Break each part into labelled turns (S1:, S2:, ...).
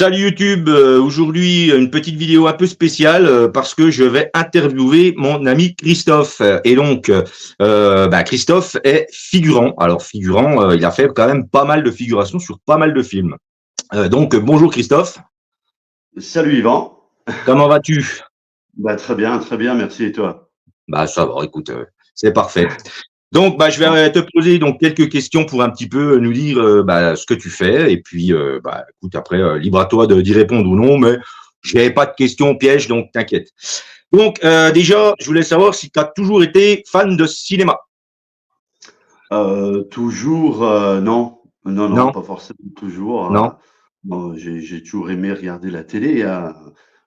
S1: Salut YouTube, aujourd'hui une petite vidéo un peu spéciale parce que je vais interviewer mon ami Christophe. Et donc, Christophe est figurant. Alors figurant, il a fait quand même pas mal de figurations sur pas mal de films. Bonjour Christophe,
S2: Salut Yvan.
S1: comment vas-tu?
S2: Très bien, merci et toi?
S1: Bah ça va, écoute, c'est parfait. Donc, je
S2: Bon.
S1: vais te poser donc quelques questions pour un petit peu nous dire ce que tu fais. Et puis, écoute, après, libre à toi d'y répondre ou non, mais je n'avais pas de questions pièges, donc t'inquiète. Donc, déjà, je voulais savoir si tu as toujours été fan de cinéma.
S2: Toujours, non. Non,
S1: Non,
S2: pas forcément toujours.
S1: non.
S2: Bon, j'ai toujours aimé regarder la télé,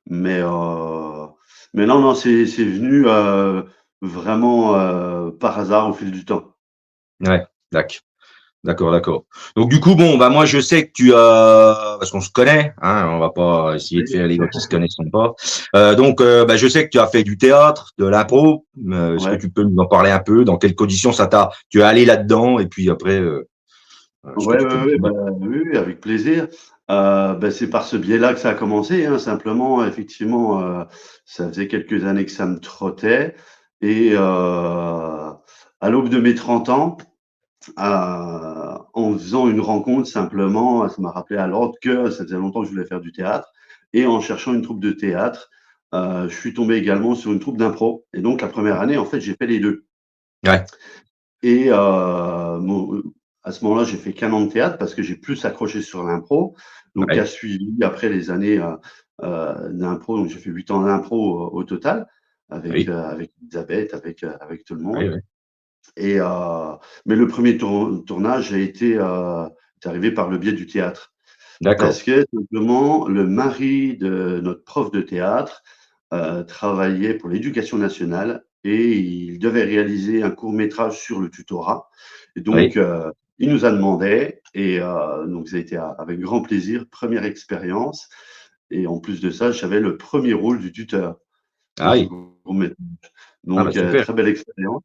S2: mais, euh, mais non, c'est venu vraiment par hasard au fil du temps.
S1: Ouais, d'accord. D'accord, d'accord. Donc du coup, bon, moi je sais que tu as, parce qu'on se connaît, hein, on va pas essayer de
S2: Oui.
S1: faire les gars qui se connaissent pas. Je sais que tu as fait du théâtre, de l'impro. Est-ce que
S2: Ouais,
S1: tu peux nous en parler un peu? Dans quelles conditions tu es allé là-dedans? Et puis après, ce que
S2: ouais,
S1: tu peux
S2: ouais,
S1: me
S2: ouais,
S1: dire.
S2: oui, avec plaisir. C'est par ce biais-là que ça a commencé, hein, simplement, effectivement, ça faisait quelques années que ça me trottait. Et à l'aube de mes 30 ans, en faisant une rencontre simplement, ça m'a rappelé à l'ordre que ça faisait longtemps que je voulais faire du théâtre. Et en cherchant une troupe de théâtre, je suis tombé également sur une troupe d'impro. Et donc la première année, en fait, j'ai fait les deux.
S1: Ouais,
S2: Et à ce moment-là, j'ai fait qu'un an de théâtre parce que j'ai plus accroché sur l'impro. Donc, a
S1: ouais,
S2: suivi après les années d'impro. Donc, j'ai fait 8 ans d'impro au total
S1: oui,
S2: avec Elisabeth, avec tout le
S1: oui,
S2: monde.
S1: oui.
S2: Et, mais le premier tournage est arrivé par le biais du théâtre.
S1: D'accord.
S2: Parce que simplement, le mari de notre prof de théâtre travaillait pour l'éducation nationale et il devait réaliser un court-métrage sur le tutorat. Et donc,
S1: Oui.
S2: il nous a demandé, et donc ça a été avec grand plaisir, première expérience. Et en plus de ça, j'avais le premier rôle du tuteur dans
S1: Ah
S2: ce
S1: oui.
S2: court-métrage.
S1: Ah bah
S2: Donc,
S1: super.
S2: très belle expérience.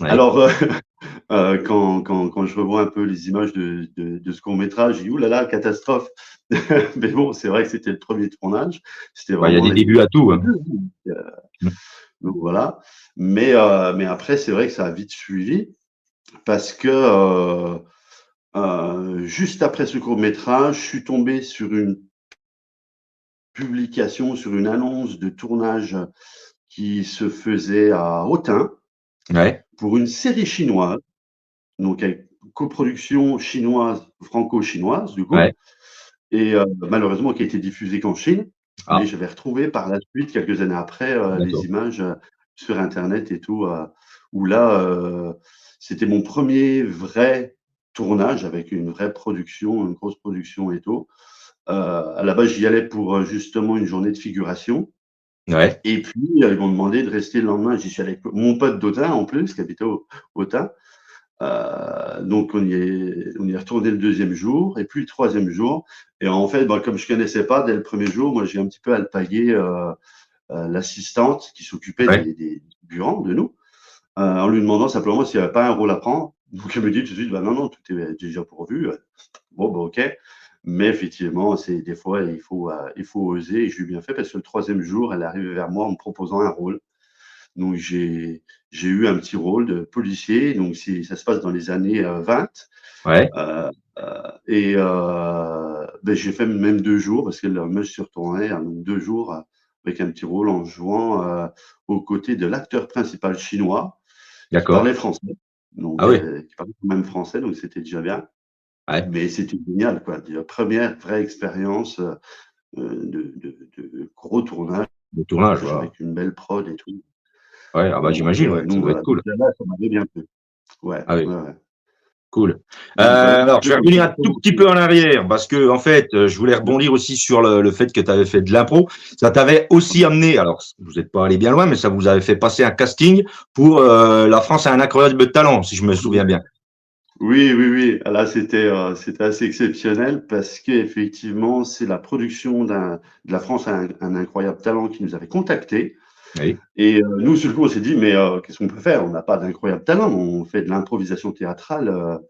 S1: Oui.
S2: Alors, quand je revois un peu les images de ce court-métrage, je dis: «Ouh là là, catastrophe!» Mais bon, c'est vrai que c'était le premier tournage. C'était
S1: Bah, il y a
S2: vraiment
S1: des débuts à tout,
S2: les
S1: hein.
S2: 2, donc voilà. Mais après, c'est vrai que ça a vite suivi parce que, juste après ce court-métrage, je suis tombé sur une publication, sur une annonce de tournage qui se faisait à Autun
S1: Ouais,
S2: pour une série chinoise, donc avec coproduction chinoise, franco-chinoise du coup.
S1: ouais.
S2: Et malheureusement qui a été diffusée qu'en Chine, mais
S1: Ah,
S2: j'avais retrouvé par la suite, quelques années après, les
S1: d'accord.
S2: images, sur internet et tout, où là, c'était mon premier vrai tournage avec une vraie production, une grosse production et tout. À la base, j'y allais pour, justement une journée de figuration
S1: Ouais,
S2: et puis, ils m'ont demandé de rester le lendemain. J'y suis allé avec mon pote d'Autun en plus, qui habitait au Autun. Donc on y est retourné le deuxième jour et puis le troisième jour. Et en fait, comme je connaissais pas dès le premier jour, moi j'ai un petit peu alpagué l'assistante qui s'occupait
S1: ouais.
S2: des figurants de nous, en lui demandant simplement s'il n'y avait pas un rôle à prendre. Donc elle me dit tout de suite, bah non, non, tout est déjà pourvu. Bon, bah ok. Mais effectivement, c'est des fois il faut oser et je lui ai bien fait parce que le troisième jour, elle est arrivée vers moi en me proposant un rôle. Donc j'ai eu un petit rôle de policier, donc ça se passe dans les années 20.
S1: Ouais.
S2: Et j'ai fait même 2 jours parce que moi je suis retourné donc 2 jours avec un petit rôle en jouant aux côtés de l'acteur principal chinois qui
S1: D'accord.
S2: parlait français,
S1: Ah
S2: donc
S1: oui.
S2: qui parlait quand même français, donc c'était déjà bien.
S1: Ouais.
S2: Mais c'était génial, quoi. La première vraie expérience de gros tournage
S1: Le tournage, voilà.
S2: avec une belle prod et tout.
S1: Ouais, ah bah j'imagine, ouais, ça
S2: Donc
S1: doit être
S2: voilà, donc
S1: cool.
S2: là, ça m'avait bien plu. Ouais,
S1: Ah oui,
S2: ouais, ouais.
S1: cool.
S2: Donc voilà un petit
S1: Alors, je
S2: peu
S1: vais
S2: comme ça
S1: revenir
S2: a
S1: un tout petit
S2: commencé.
S1: peu en arrière parce que, en fait, je voulais rebondir aussi sur le fait que tu avais fait de l'impro. Ça t'avait aussi amené, alors, vous n'êtes pas allé bien loin, mais ça vous avait fait passer un casting pour La France a un incroyable talent, si je me souviens bien.
S2: Oui, oui, oui. Là, c'était assez exceptionnel parce qu'effectivement, c'est la production de la France a un incroyable talent qui nous avait contactés.
S1: Oui,
S2: Et nous, sur le coup, on s'est dit, mais qu'est-ce qu'on peut faire? On n'a pas d'incroyable talent, on fait de l'improvisation théâtrale.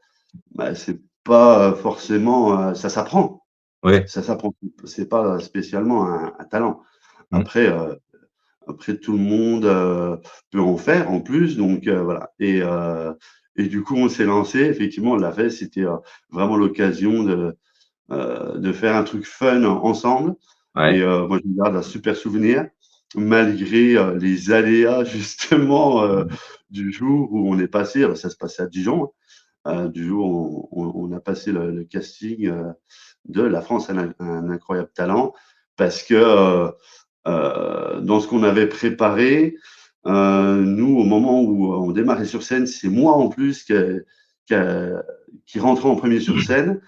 S2: C'est pas forcément, ça s'apprend.
S1: Ouais.
S2: Ça s'apprend. C'est pas spécialement un talent.
S1: Mmh.
S2: Après, après tout le monde peut en faire en plus, donc voilà. Et du coup, on s'est lancé. Effectivement, on l'a fait. C'était vraiment l'occasion de faire un truc fun ensemble. Et
S1: Ouais.
S2: moi, je me garde un super souvenir, malgré les aléas justement du jour où on est passé. Alors, ça se passait à Dijon. Du jour où on a passé le casting de La France a un incroyable talent, parce que dans ce qu'on avait préparé, nous, au moment où on démarrait sur scène, c'est moi en plus qui rentrait en premier sur scène.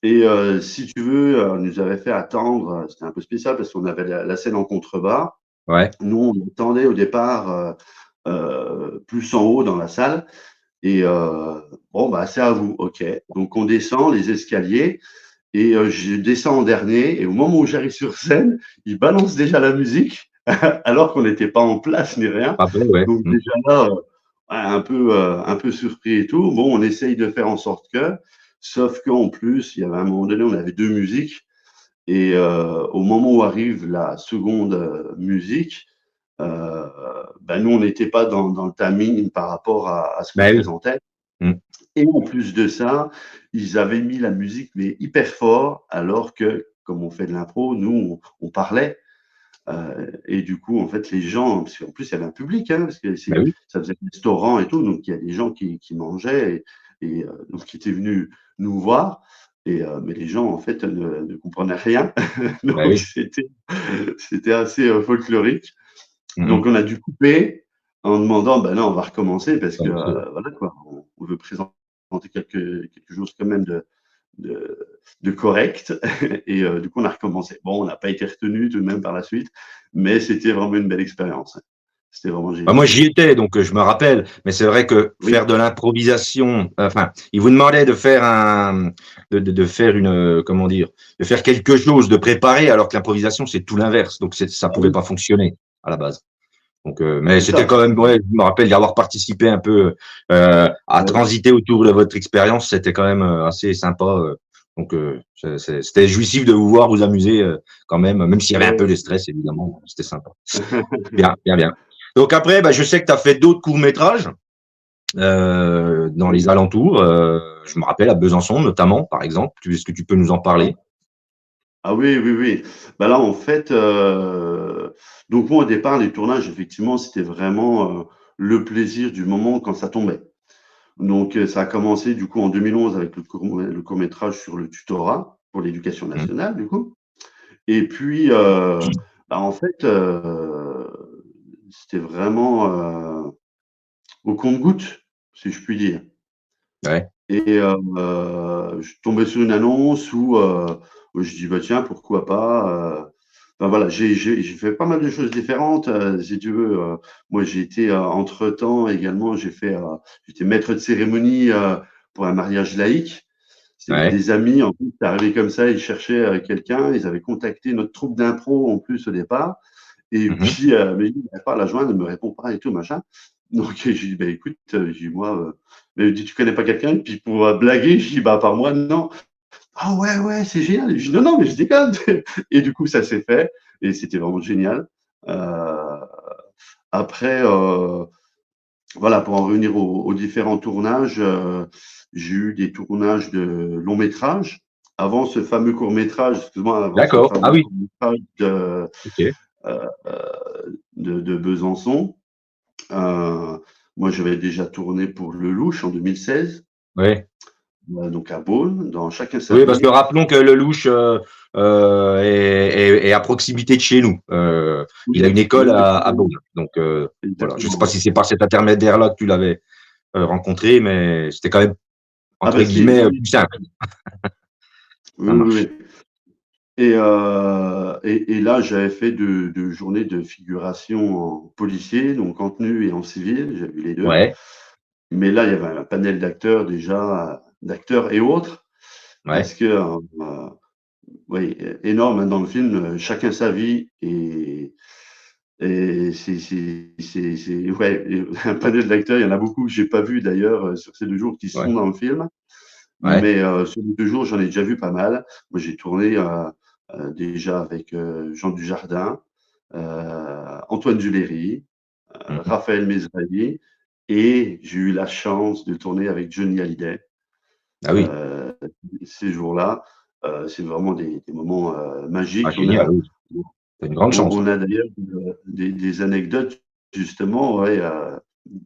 S2: Et si tu veux, on nous avait fait attendre, c'était un peu spécial parce qu'on avait la scène en contrebas.
S1: Ouais.
S2: Nous, on attendait au départ plus en haut dans la salle. Et bon, bah, c'est à vous, ok. Donc on descend les escaliers et je descends en dernier. Et au moment où j'arrive sur scène, ils balancent déjà la musique alors qu'on n'était pas en place ni rien.
S1: Après, ouais.
S2: Donc
S1: Mmh.
S2: déjà là, ouais, un peu surpris et tout. Bon, on essaye de faire en sorte que, sauf qu'en plus, il y avait un moment donné, on avait deux musiques. Et au moment où arrive la seconde musique, ben nous, on n'était pas dans le timing par rapport à ce qu'on
S1: Bah oui.
S2: présentait.
S1: Mmh.
S2: Et en plus de ça, ils avaient mis la musique mais hyper fort, alors que, comme on fait de l'impro, nous, on parlait. Et du coup, en fait, les gens, parce qu'en plus, il y avait un public, hein, parce que
S1: Bah oui.
S2: ça faisait restaurant et tout, donc il y a des gens qui mangeaient et donc qui étaient venus nous voir. Et, mais les gens, en fait, ne comprenaient rien.
S1: Bah
S2: Donc,
S1: oui.
S2: c'était assez folklorique.
S1: Mmh
S2: Donc,
S1: mh.
S2: on a dû couper en demandant, ben non, on va recommencer parce que,
S1: Comme c'est
S2: voilà quoi, on veut présenter quelque chose quand même de, de correct. Et du coup, on a recommencé. Bon, on n'a pas été retenu tout de même par la suite, mais c'était vraiment une belle expérience. C'était vraiment
S1: Bah, moi,
S2: génial.
S1: j'y étais, donc je me rappelle. Mais c'est vrai que
S2: Oui,
S1: faire de l'improvisation, enfin, ils vous demandaient de faire de faire une, comment dire, de faire quelque chose, de préparer, alors que l'improvisation, c'est tout l'inverse. Donc, ça
S2: ah
S1: pouvait
S2: oui,
S1: pas fonctionner à la base. Donc, mais
S2: c'est
S1: c'était
S2: ça.
S1: quand même, ouais, je me rappelle d'y avoir participé un peu, à
S2: Ouais,
S1: transiter autour de votre expérience. C'était quand même assez sympa. Donc, c'était jouissif de vous voir vous amuser quand même s'il y avait un peu de stress, évidemment. C'était sympa. Bien, bien, bien. Donc après, bah, je sais que tu as fait d'autres courts-métrages dans
S2: oui.
S1: les alentours. Je me rappelle à Besançon, notamment, par exemple. Est-ce que tu peux nous en parler?
S2: Ah oui, oui, oui. Bah là, en fait, donc moi, au départ, les tournages, effectivement, c'était vraiment le plaisir du moment quand ça tombait. Donc, ça a commencé, du coup, en 2011 avec le court-métrage sur le tutorat pour l'éducation
S1: Mmh.
S2: nationale, du coup. Et puis, bah, en fait, c'était vraiment au compte-gouttes, si je puis dire.
S1: Ouais.
S2: Et je suis tombé sur une annonce où je dis: «Bah, tiens, pourquoi pas?» Enfin, voilà, j'ai fait pas mal de choses différentes, si tu veux, moi, j'ai été, entre-temps également, j'étais maître de cérémonie, pour un mariage laïque. C'était
S1: Ouais.
S2: des amis, en plus, c'est arrivé comme ça, ils cherchaient, quelqu'un, ils avaient contacté notre troupe d'impro, en plus, au départ. Et
S1: Mmh mh.
S2: puis, mais il n'arrive pas à la joindre, elle me répond pas et tout machin. Donc j'ai dit: «Bah, écoute», j'ai dit: «Moi», elle me dit: «Tu connais pas quelqu'un?» Et puis pour, blaguer, je dis: «Bah, à part moi, non». «Ah ouais, ouais, c'est génial». Et je dis: «Non, non, mais je déconne». Et du coup, ça s'est fait et c'était vraiment génial. Après, voilà, pour en revenir aux différents tournages, j'ai eu des tournages de longs métrages. Avant ce fameux court métrage, excuse-moi, avant ce
S1: D'accord. Ah
S2: fameux
S1: oui.
S2: court métrage
S1: OK.
S2: de Besançon. Moi, j'avais déjà tourné pour Lelouch en 2016,
S1: Ouais.
S2: donc à Beaune, dans Chacun sa
S1: Oui, parce que
S2: vie.
S1: rappelons que Lelouch est à proximité de chez nous. Il a
S2: Oui,
S1: une école
S2: oui,
S1: à Beaune. Donc voilà. Je ne sais pas
S2: exactement.
S1: si c'est par cet intermédiaire-là que tu l'avais rencontré, mais c'était quand même
S2: Ah
S1: entre
S2: bah si,
S1: guillemets
S2: oui,
S1: plus simple.
S2: oui,
S1: Ça
S2: oui,
S1: marche.
S2: oui. Et là, j'avais fait de journées de figuration en policier, donc en tenue et en civil, j'ai vu les deux.
S1: Ouais.
S2: Mais là, il y avait un panel d'acteurs déjà, d'acteurs et autres,
S1: Ouais.
S2: parce que, oui, énorme, hein, dans le film, Chacun sa vie. Et ouais, un panel d'acteurs, il y en a beaucoup que j'ai pas vu d'ailleurs sur ces 2 jours qui
S1: Ouais.
S2: sont dans le film.
S1: Ouais.
S2: Mais sur les 2 jours, j'en ai déjà vu pas mal. Moi, j'ai tourné déjà avec Jean Dujardin, Antoine Duléry,
S1: Mhm.
S2: Raphaël Mesrahi, et j'ai eu la chance de tourner avec Johnny Hallyday.
S1: Ah oui.
S2: Euh, Ces jours-là, c'est vraiment des moments
S1: Ah,
S2: magiques.
S1: génial, oui. C'est une grande chance.
S2: On a d'ailleurs des anecdotes, justement, ouais,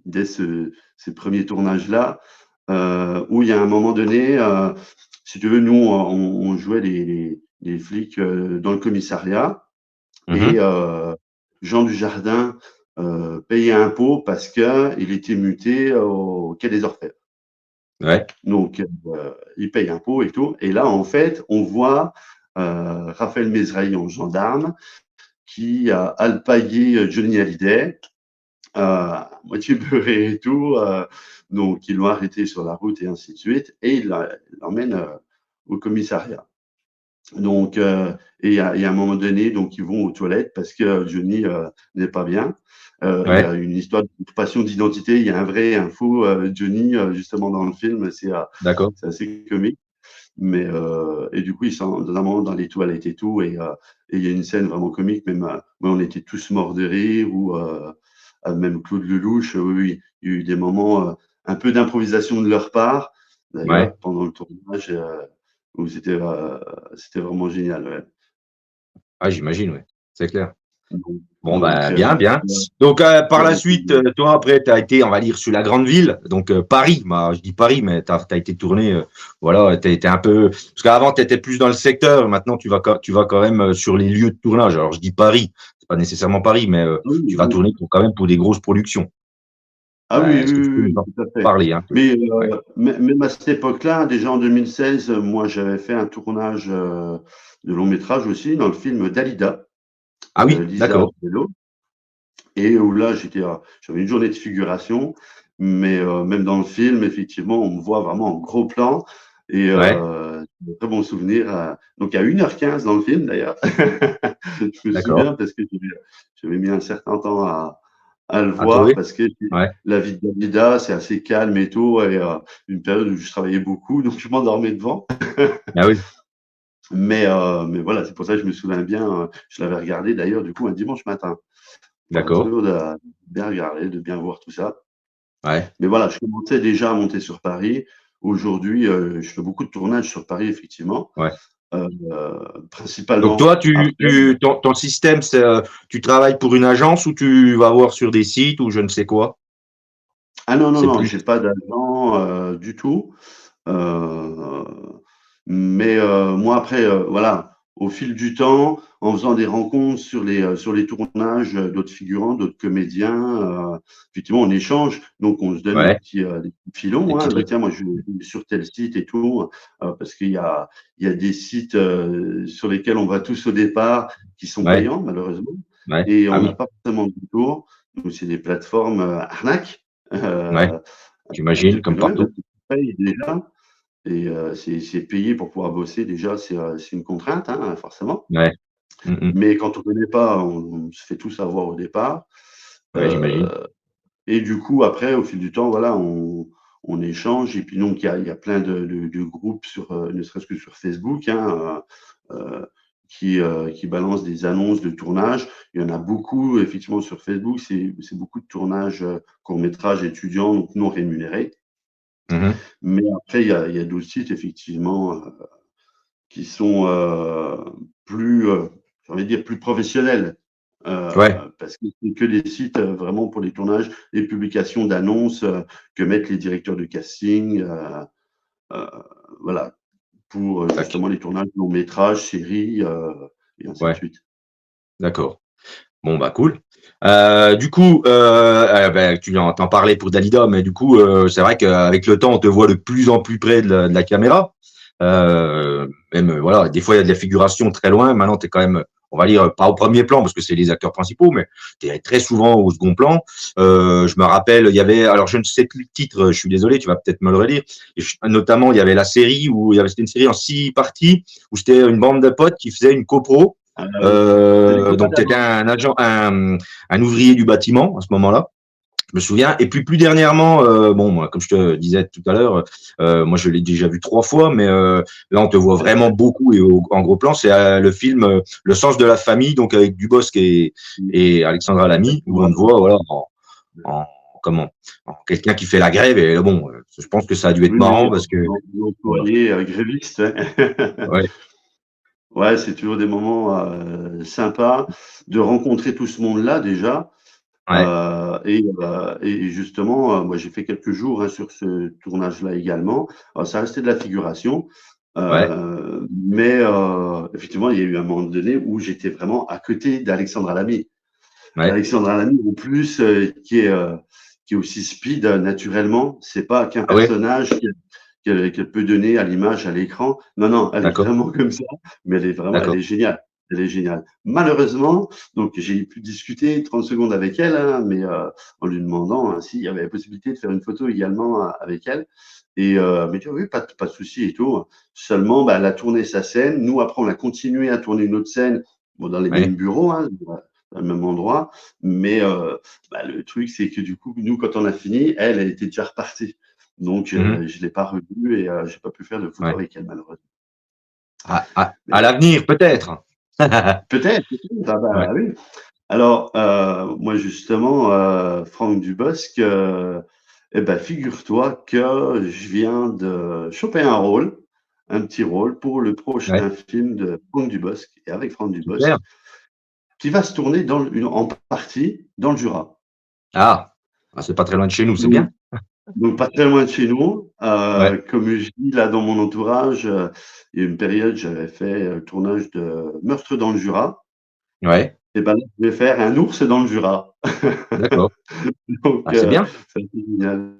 S2: dès ces premiers tournages-là, où il y a un moment donné, si tu veux, nous, on jouait les flics dans le commissariat, et
S1: Mhm.
S2: Jean Dujardin payait un pot parce qu'il était muté au Quai des Orfèvres.
S1: Ouais.
S2: Donc, il paye un pot et tout. Et là, en fait, on voit Raphaël Mesrahi en gendarme qui a alpagué Johnny Hallyday, moitié beurré et tout. Donc, ils l'ont arrêté sur la route et ainsi de suite. Et il l'emmène au commissariat. Donc, et il y a un moment donné, donc ils vont aux toilettes parce que Johnny n'est pas bien. Il y
S1: Ouais.
S2: a une histoire de passion d'identité. Il y a un vrai, un faux Johnny justement dans le film.
S1: D'accord.
S2: C'est assez comique. Mais et du coup, ils sont dans un moment dans les toilettes et tout, et il y a une scène vraiment comique. Même moi, on était tous morts de rire, ou même Claude Lelouch. Oui, oui, il y a eu des moments un peu d'improvisation de leur part,
S1: Ouais.
S2: d'ailleurs, pendant le tournage, où c'était vraiment génial. Ouais.
S1: Ah, j'imagine, ouais. C'est clair.
S2: Donc,
S1: Bon,
S2: donc,
S1: bah, bien, bien.
S2: ouais,
S1: Donc, par la
S2: ouais,
S1: suite, toi, après, tu as été, on va dire, sur la grande ville, donc Paris. Bah, je dis Paris, mais tu as été tourné, voilà, tu été un peu. Parce qu'avant, tu étais plus dans le secteur, maintenant, tu vas quand même sur les lieux de tournage. Alors, je dis Paris, c'est pas nécessairement Paris, mais
S2: oui,
S1: tu vas
S2: oui.
S1: tourner quand même pour des grosses productions.
S2: Ah oui,
S1: Est-ce
S2: oui,
S1: que tu
S2: oui,
S1: peux nous
S2: oui,
S1: en
S2: tout à fait.
S1: parler un peu?
S2: Mais
S1: Ouais.
S2: même à cette époque-là, déjà en 2016, moi j'avais fait un tournage de long métrage aussi dans le film Dalida
S1: Ah
S2: de
S1: oui,
S2: Lisa
S1: d'accord.
S2: Bello, et où là j'avais une journée de figuration, mais même dans le film, effectivement, on me voit vraiment en gros plan, et
S1: Ouais,
S2: de très bons souvenirs. Donc il y a 1h15 dans le film d'ailleurs. Je me
S1: d'accord.
S2: souviens parce que j'avais mis un certain temps à le
S1: À
S2: voir,
S1: trouver?
S2: parce que
S1: Ouais.
S2: la vie de Dalida, c'est assez calme et tout, et une période où je travaillais beaucoup, donc je m'endormais devant.
S1: Ah oui,
S2: Mais voilà, c'est pour ça que je me souviens bien. Je l'avais regardé d'ailleurs, du coup, un dimanche matin, pour être
S1: d'accord.
S2: sûr de bien regarder, de bien voir tout ça.
S1: Ouais.
S2: Mais voilà, je commençais déjà à monter sur Paris. Aujourd'hui, je fais beaucoup de tournages sur Paris, effectivement,
S1: Ouais. Donc
S2: principalement
S1: toi,
S2: après.
S1: ton système, c'est tu travailles pour une agence ou tu vas voir sur des sites ou je ne sais quoi.
S2: Ah non, non,
S1: C'est
S2: non,
S1: plus.
S2: j'ai pas d'agent du tout. Euh, mais moi, après, voilà, au fil du temps, en faisant des rencontres sur les tournages d'autres figurants, d'autres comédiens, effectivement, on échange. Donc, on se donne
S1: Ouais,
S2: des petits
S1: des
S2: filons.
S1: petits
S2: Hein. Bah,
S1: trucs.
S2: tiens, moi, je vais sur tel site et tout, parce il y a des sites sur lesquels on va tous au départ qui sont
S1: Ouais,
S2: payants, malheureusement,
S1: ouais.
S2: et
S1: Ah
S2: on n'a
S1: oui,
S2: pas forcément de retour. Donc, c'est des plateformes arnaques.
S1: ouais.
S2: Euh,
S1: J'imagine, comme
S2: ouais,
S1: partout.
S2: parce que tu payes déjà, et c'est payé pour pouvoir bosser. Déjà, c'est une contrainte, hein, forcément.
S1: Ouais. Mhm.
S2: Mais quand on ne connaît pas, on se fait tout savoir au départ.
S1: Ouais, j'imagine.
S2: Euh, et du coup, après, au fil du temps, voilà, on échange. Et puis donc, il y a plein de groupes sur, ne serait-ce que sur Facebook, hein, qui balancent des annonces de tournage. Il y en a beaucoup, effectivement, sur Facebook. C'est beaucoup de tournages courts-métrages étudiants, donc non rémunérés.
S1: Mhm.
S2: Mais après, il y a d'autres sites, effectivement, qui sont plus, j'ai envie de dire, plus professionnels.
S1: Ouais,
S2: Parce que c'est que des sites vraiment pour les tournages, les publications d'annonces que mettent les directeurs de casting, euh, voilà, pour
S1: tac.
S2: justement les tournages de longs métrages, séries, et ainsi de
S1: Ouais,
S2: suite.
S1: d'accord. Bon, bah, cool. Du coup, ben, t'en parlais pour Dalida, mais du coup, c'est vrai qu'avec le temps, on te voit de plus en plus près de la caméra. Même, voilà, des fois, il y a de la figuration très loin. Maintenant, tu es quand même, on va dire, pas au premier plan, parce que c'est les acteurs principaux, mais tu es très souvent au second plan. Je me rappelle, il y avait, alors je ne sais plus le titre, je suis désolé, tu vas peut-être me le redire. Notamment, il y avait la série où c'était une série en 6 parties, où c'était une bande de potes qui faisait une copro.
S2: C'est les copains
S1: Donc, tu étais
S2: d'avant.
S1: un agent, un ouvrier du bâtiment à ce moment-là. Je me souviens. Et puis plus dernièrement, bon, moi, comme je te disais tout à l'heure, moi je l'ai déjà vu 3 fois, mais là on te voit vraiment beaucoup et en gros plan, c'est le film Le sens de la famille, donc avec Dubosc et Alexandra Lamy, où on te voit voilà en comment en quelqu'un qui fait la grève. Et bon, je pense que ça a dû être
S2: Oui, oui,
S1: marrant parce que voilà.
S2: employé gréviste.
S1: Ouais,
S2: Ouais, c'est toujours des moments sympas de rencontrer tout ce monde-là déjà.
S1: ouais,
S2: Et justement, moi j'ai fait quelques jours sur ce tournage-là également. Alors, ça restait de la figuration,
S1: ouais,
S2: mais effectivement, il y a eu un moment donné où j'étais vraiment à côté d'Alexandra Lamy.
S1: ouais.
S2: Alexandra Lamy, en plus, qui est aussi speed naturellement. C'est pas qu'un
S1: Ah ouais,
S2: personnage qu'elle peut donner à l'image, à l'écran. Non, non, elle est
S1: d'accord,
S2: vraiment comme ça, mais elle
S1: d'accord.
S2: est géniale. Elle est géniale. Malheureusement, donc j'ai pu discuter 30 secondes avec elle, hein, mais en lui demandant hein, s'il y avait la possibilité de faire une photo également avec elle. Et elle m'a dit oui, pas de souci et tout. Seulement, bah, elle a tourné sa scène. Nous, après, on a continué à tourner une autre scène, bon, dans les mêmes
S1: Ouais.
S2: bureaux, hein, dans le même endroit. Mais bah, le truc, c'est que du coup, nous, quand on a fini, elle était déjà repartie. Donc, je
S1: Mhm.
S2: ne l'ai pas revue et je n'ai pas pu faire de photo
S1: Ouais.
S2: avec elle, malheureusement.
S1: À
S2: Mais
S1: l'avenir, peut-être.
S2: peut-être, ah
S1: Ouais,
S2: bah oui. Alors, moi, justement, Franck Dubosc, eh ben, figure-toi que je viens de choper un petit rôle pour le
S1: ouais,
S2: prochain film de Franck Dubosc et avec Franck Dubosc,
S1: super.
S2: qui va se tourner en partie dans le Jura.
S1: Ah, ah, c'est pas très loin de chez nous, c'est
S2: Donc,
S1: bien.
S2: donc pas très loin de chez nous.
S1: Ouais,
S2: Comme je dis là dans mon entourage, il y a une période, j'avais fait le tournage de Meurtre dans le Jura.
S1: ouais,
S2: Et ben là, je vais faire un ours dans le Jura.
S1: d'accord.
S2: Donc,
S1: Ah, c'est bien,
S2: ça, c'est génial.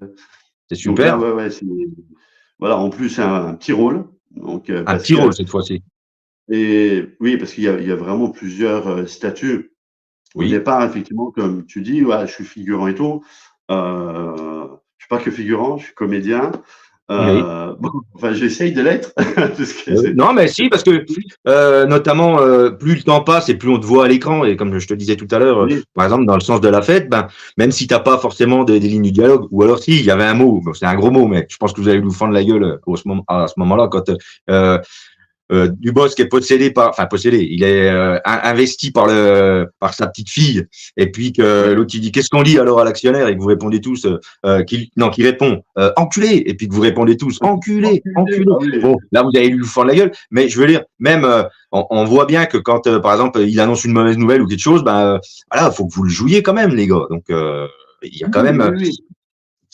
S1: c'est
S2: Donc là,
S1: super.
S2: ouais, ouais, c'est voilà, en plus un petit rôle. Donc,
S1: Un
S2: parce
S1: petit rôle
S2: que
S1: cette fois-ci.
S2: et oui, parce qu'il y a vraiment plusieurs statuts. Au
S1: Oui,
S2: départ, effectivement, comme tu dis, ouais, je suis figurant et tout. Je suis pas que figurant, je suis comédien.
S1: oui.
S2: Bon, enfin, j'essaye de l'être parce que
S1: Non, mais si,
S2: c'est pas
S1: parce que
S2: facile.
S1: notamment, plus le temps passe et plus on te voit à l'écran. Et comme je te disais tout à l'heure,
S2: Oui,
S1: par exemple, dans le sens de la fête, ben, même si t'as pas forcément des lignes de dialogue, ou alors si, il y avait un mot, bon, c'est un gros mot, mais je pense que vous allez vous fendre la gueule à ce moment-là, quand Dubosc est possédé enfin possédé, il est investi par sa petite fille, et puis que
S2: oui,
S1: l'autre il dit qu'est-ce qu'on dit alors à l'actionnaire et que vous répondez tous qui répond enculé, et puis que vous répondez tous enculé,
S2: enculé.
S1: enculé.
S2: Ah oui,
S1: Bon, là vous allez lui fendre la gueule, mais je veux dire même on voit bien que quand par exemple il annonce une mauvaise nouvelle ou quelque chose, ben voilà, faut que vous le jouiez quand même les gars. Donc il y a quand
S2: oui,
S1: même
S2: oui,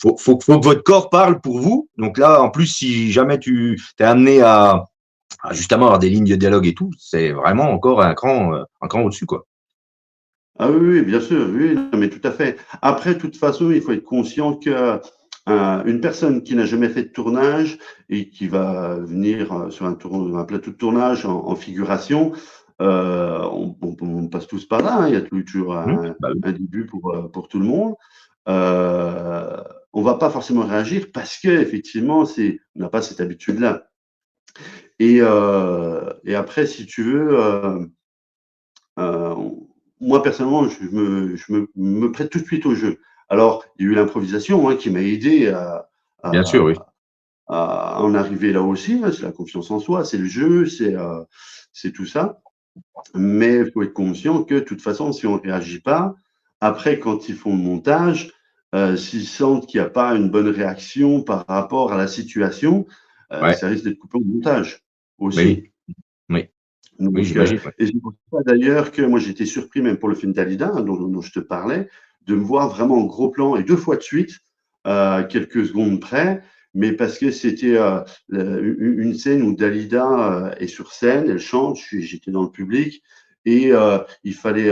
S2: oui.
S1: faut que votre corps parle pour vous. Donc là, en plus, si jamais tu t'es amené à justement avoir des lignes de dialogue et tout, c'est vraiment encore un cran au-dessus, quoi.
S2: Ah oui, oui, bien sûr, oui, non, mais tout à fait. Après, de toute façon, il faut être conscient que une personne qui n'a jamais fait de tournage et qui va venir sur un plateau de tournage en figuration, on passe tous par là, hein, il y a toujours
S1: Bah oui.
S2: un début pour tout le monde. On va pas forcément réagir parce que effectivement, on n'a pas cette habitude-là. Et après, si tu veux, euh, moi, personnellement, me prête tout de suite au jeu. Alors, il y a eu l'improvisation hein, qui m'a aidé
S1: Bien sûr, oui.
S2: à, à en arriver là aussi. Hein, c'est la confiance en soi, c'est le jeu, c'est tout ça. Mais il faut être conscient que de toute façon, si on ne réagit pas, après, quand ils font le montage, s'ils sentent qu'il n'y a pas une bonne réaction par rapport à la situation,
S1: Ouais.
S2: ça risque d'être coupé au montage
S1: Oui.
S2: aussi.
S1: Oui. Oui,
S2: Donc,
S1: j'imagine. Ouais.
S2: et c'est pour ça d'ailleurs que moi j'étais surpris, même pour le film d'Alida, hein, dont je te parlais, de me voir vraiment en gros plan et 2 fois de suite, quelques secondes près, mais parce que c'était une scène où Dalida est sur scène, elle chante, j'étais dans le public, et il fallait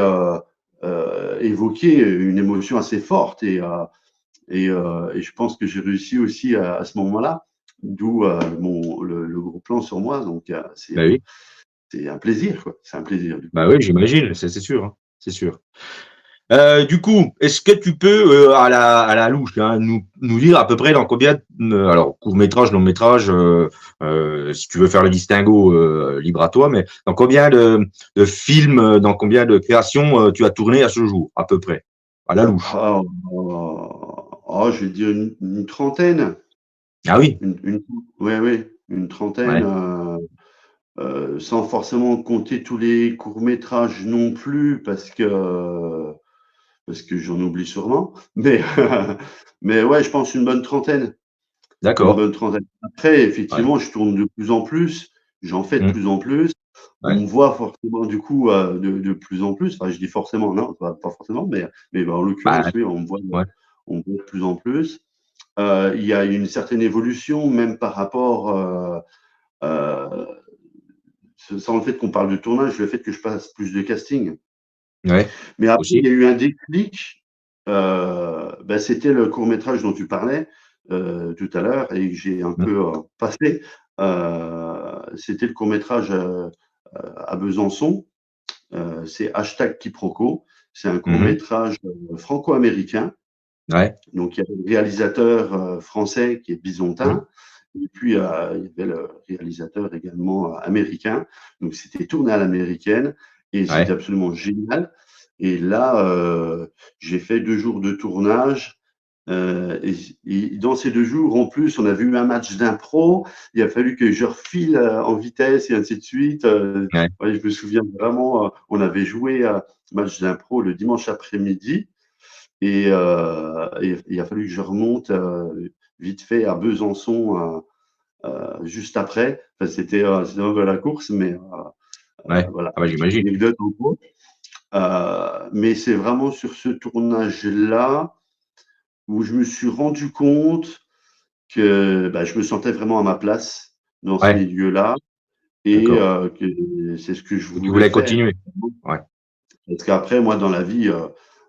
S2: évoquer une émotion assez forte, et je pense que j'ai réussi aussi à ce moment-là, d'où le gros plan sur moi, donc
S1: Bah oui.
S2: c'est un plaisir, quoi. C'est un plaisir, du coup.
S1: Bah oui, j'imagine, c'est sûr, hein. C'est sûr. Du coup, est-ce que tu peux, à la louche, hein, nous dire à peu près dans combien, alors court-métrage, long-métrage, si tu veux faire le distinguo, libre à toi, mais dans combien de films, dans combien de créations tu as tourné à ce jour, à peu près, à la louche?
S2: Ah, oh, je vais dire une trentaine.
S1: Ah oui,
S2: Ouais, ouais, une trentaine,
S1: ouais.
S2: sans forcément compter tous les courts-métrages non plus, parce que j'en oublie sûrement. Mais, mais ouais, je pense une bonne trentaine. Une
S1: D'accord.
S2: bonne trentaine. Après,
S1: Ouais.
S2: effectivement, je tourne de plus en plus, j'en fais de
S1: Mm.
S2: plus en plus. On
S1: Ouais.
S2: me voit forcément du coup de plus en plus. Enfin, je dis forcément, non, pas forcément, mais bah, en
S1: Bah,
S2: l'occurrence, oui,
S1: ouais.
S2: on me voit de plus en plus. Il y a une certaine évolution, même par rapport, euh, sans le fait qu'on parle de tournage, le fait que je passe plus de casting.
S1: Ouais.
S2: Mais après, il
S1: Aussi.
S2: y a eu un déclic. Bah, c'était le court métrage dont tu parlais tout à l'heure et que j'ai un
S1: Mm.
S2: peu passé. C'était le court métrage à Besançon. C'est hashtag Quiproquo. C'est un court
S1: Mhm.
S2: métrage franco-américain.
S1: Ouais.
S2: Donc, il y a le réalisateur français qui est
S1: Mm.
S2: Bisontin. Et puis, il y avait le réalisateur également américain. Donc, c'était tourné à l'américaine et c'était
S1: Ouais.
S2: absolument génial. Et là, j'ai fait 2 jours de tournage. Et dans ces 2 jours, en plus, on a vu un match d'impro. Il a fallu que je refile en vitesse et ainsi de suite.
S1: Ouais.
S2: Ouais, je me souviens vraiment, on avait joué ce match d'impro le dimanche après-midi. Et il a fallu que je remonte vite fait à Besançon juste après. Enfin, c'était un peu la course, mais
S1: Ouais.
S2: voilà,
S1: Ah bah,
S2: petite
S1: j'imagine.
S2: anecdote en gros. Mais c'est vraiment sur ce tournage-là où je me suis rendu compte que bah, je me sentais vraiment à ma place dans ce
S1: Ouais.
S2: milieu-là et
S1: D'accord.
S2: que c'est ce que je
S1: Et tu
S2: voulais
S1: voulais
S2: faire.
S1: continuer. Ouais.
S2: Parce qu'après, moi, dans la vie,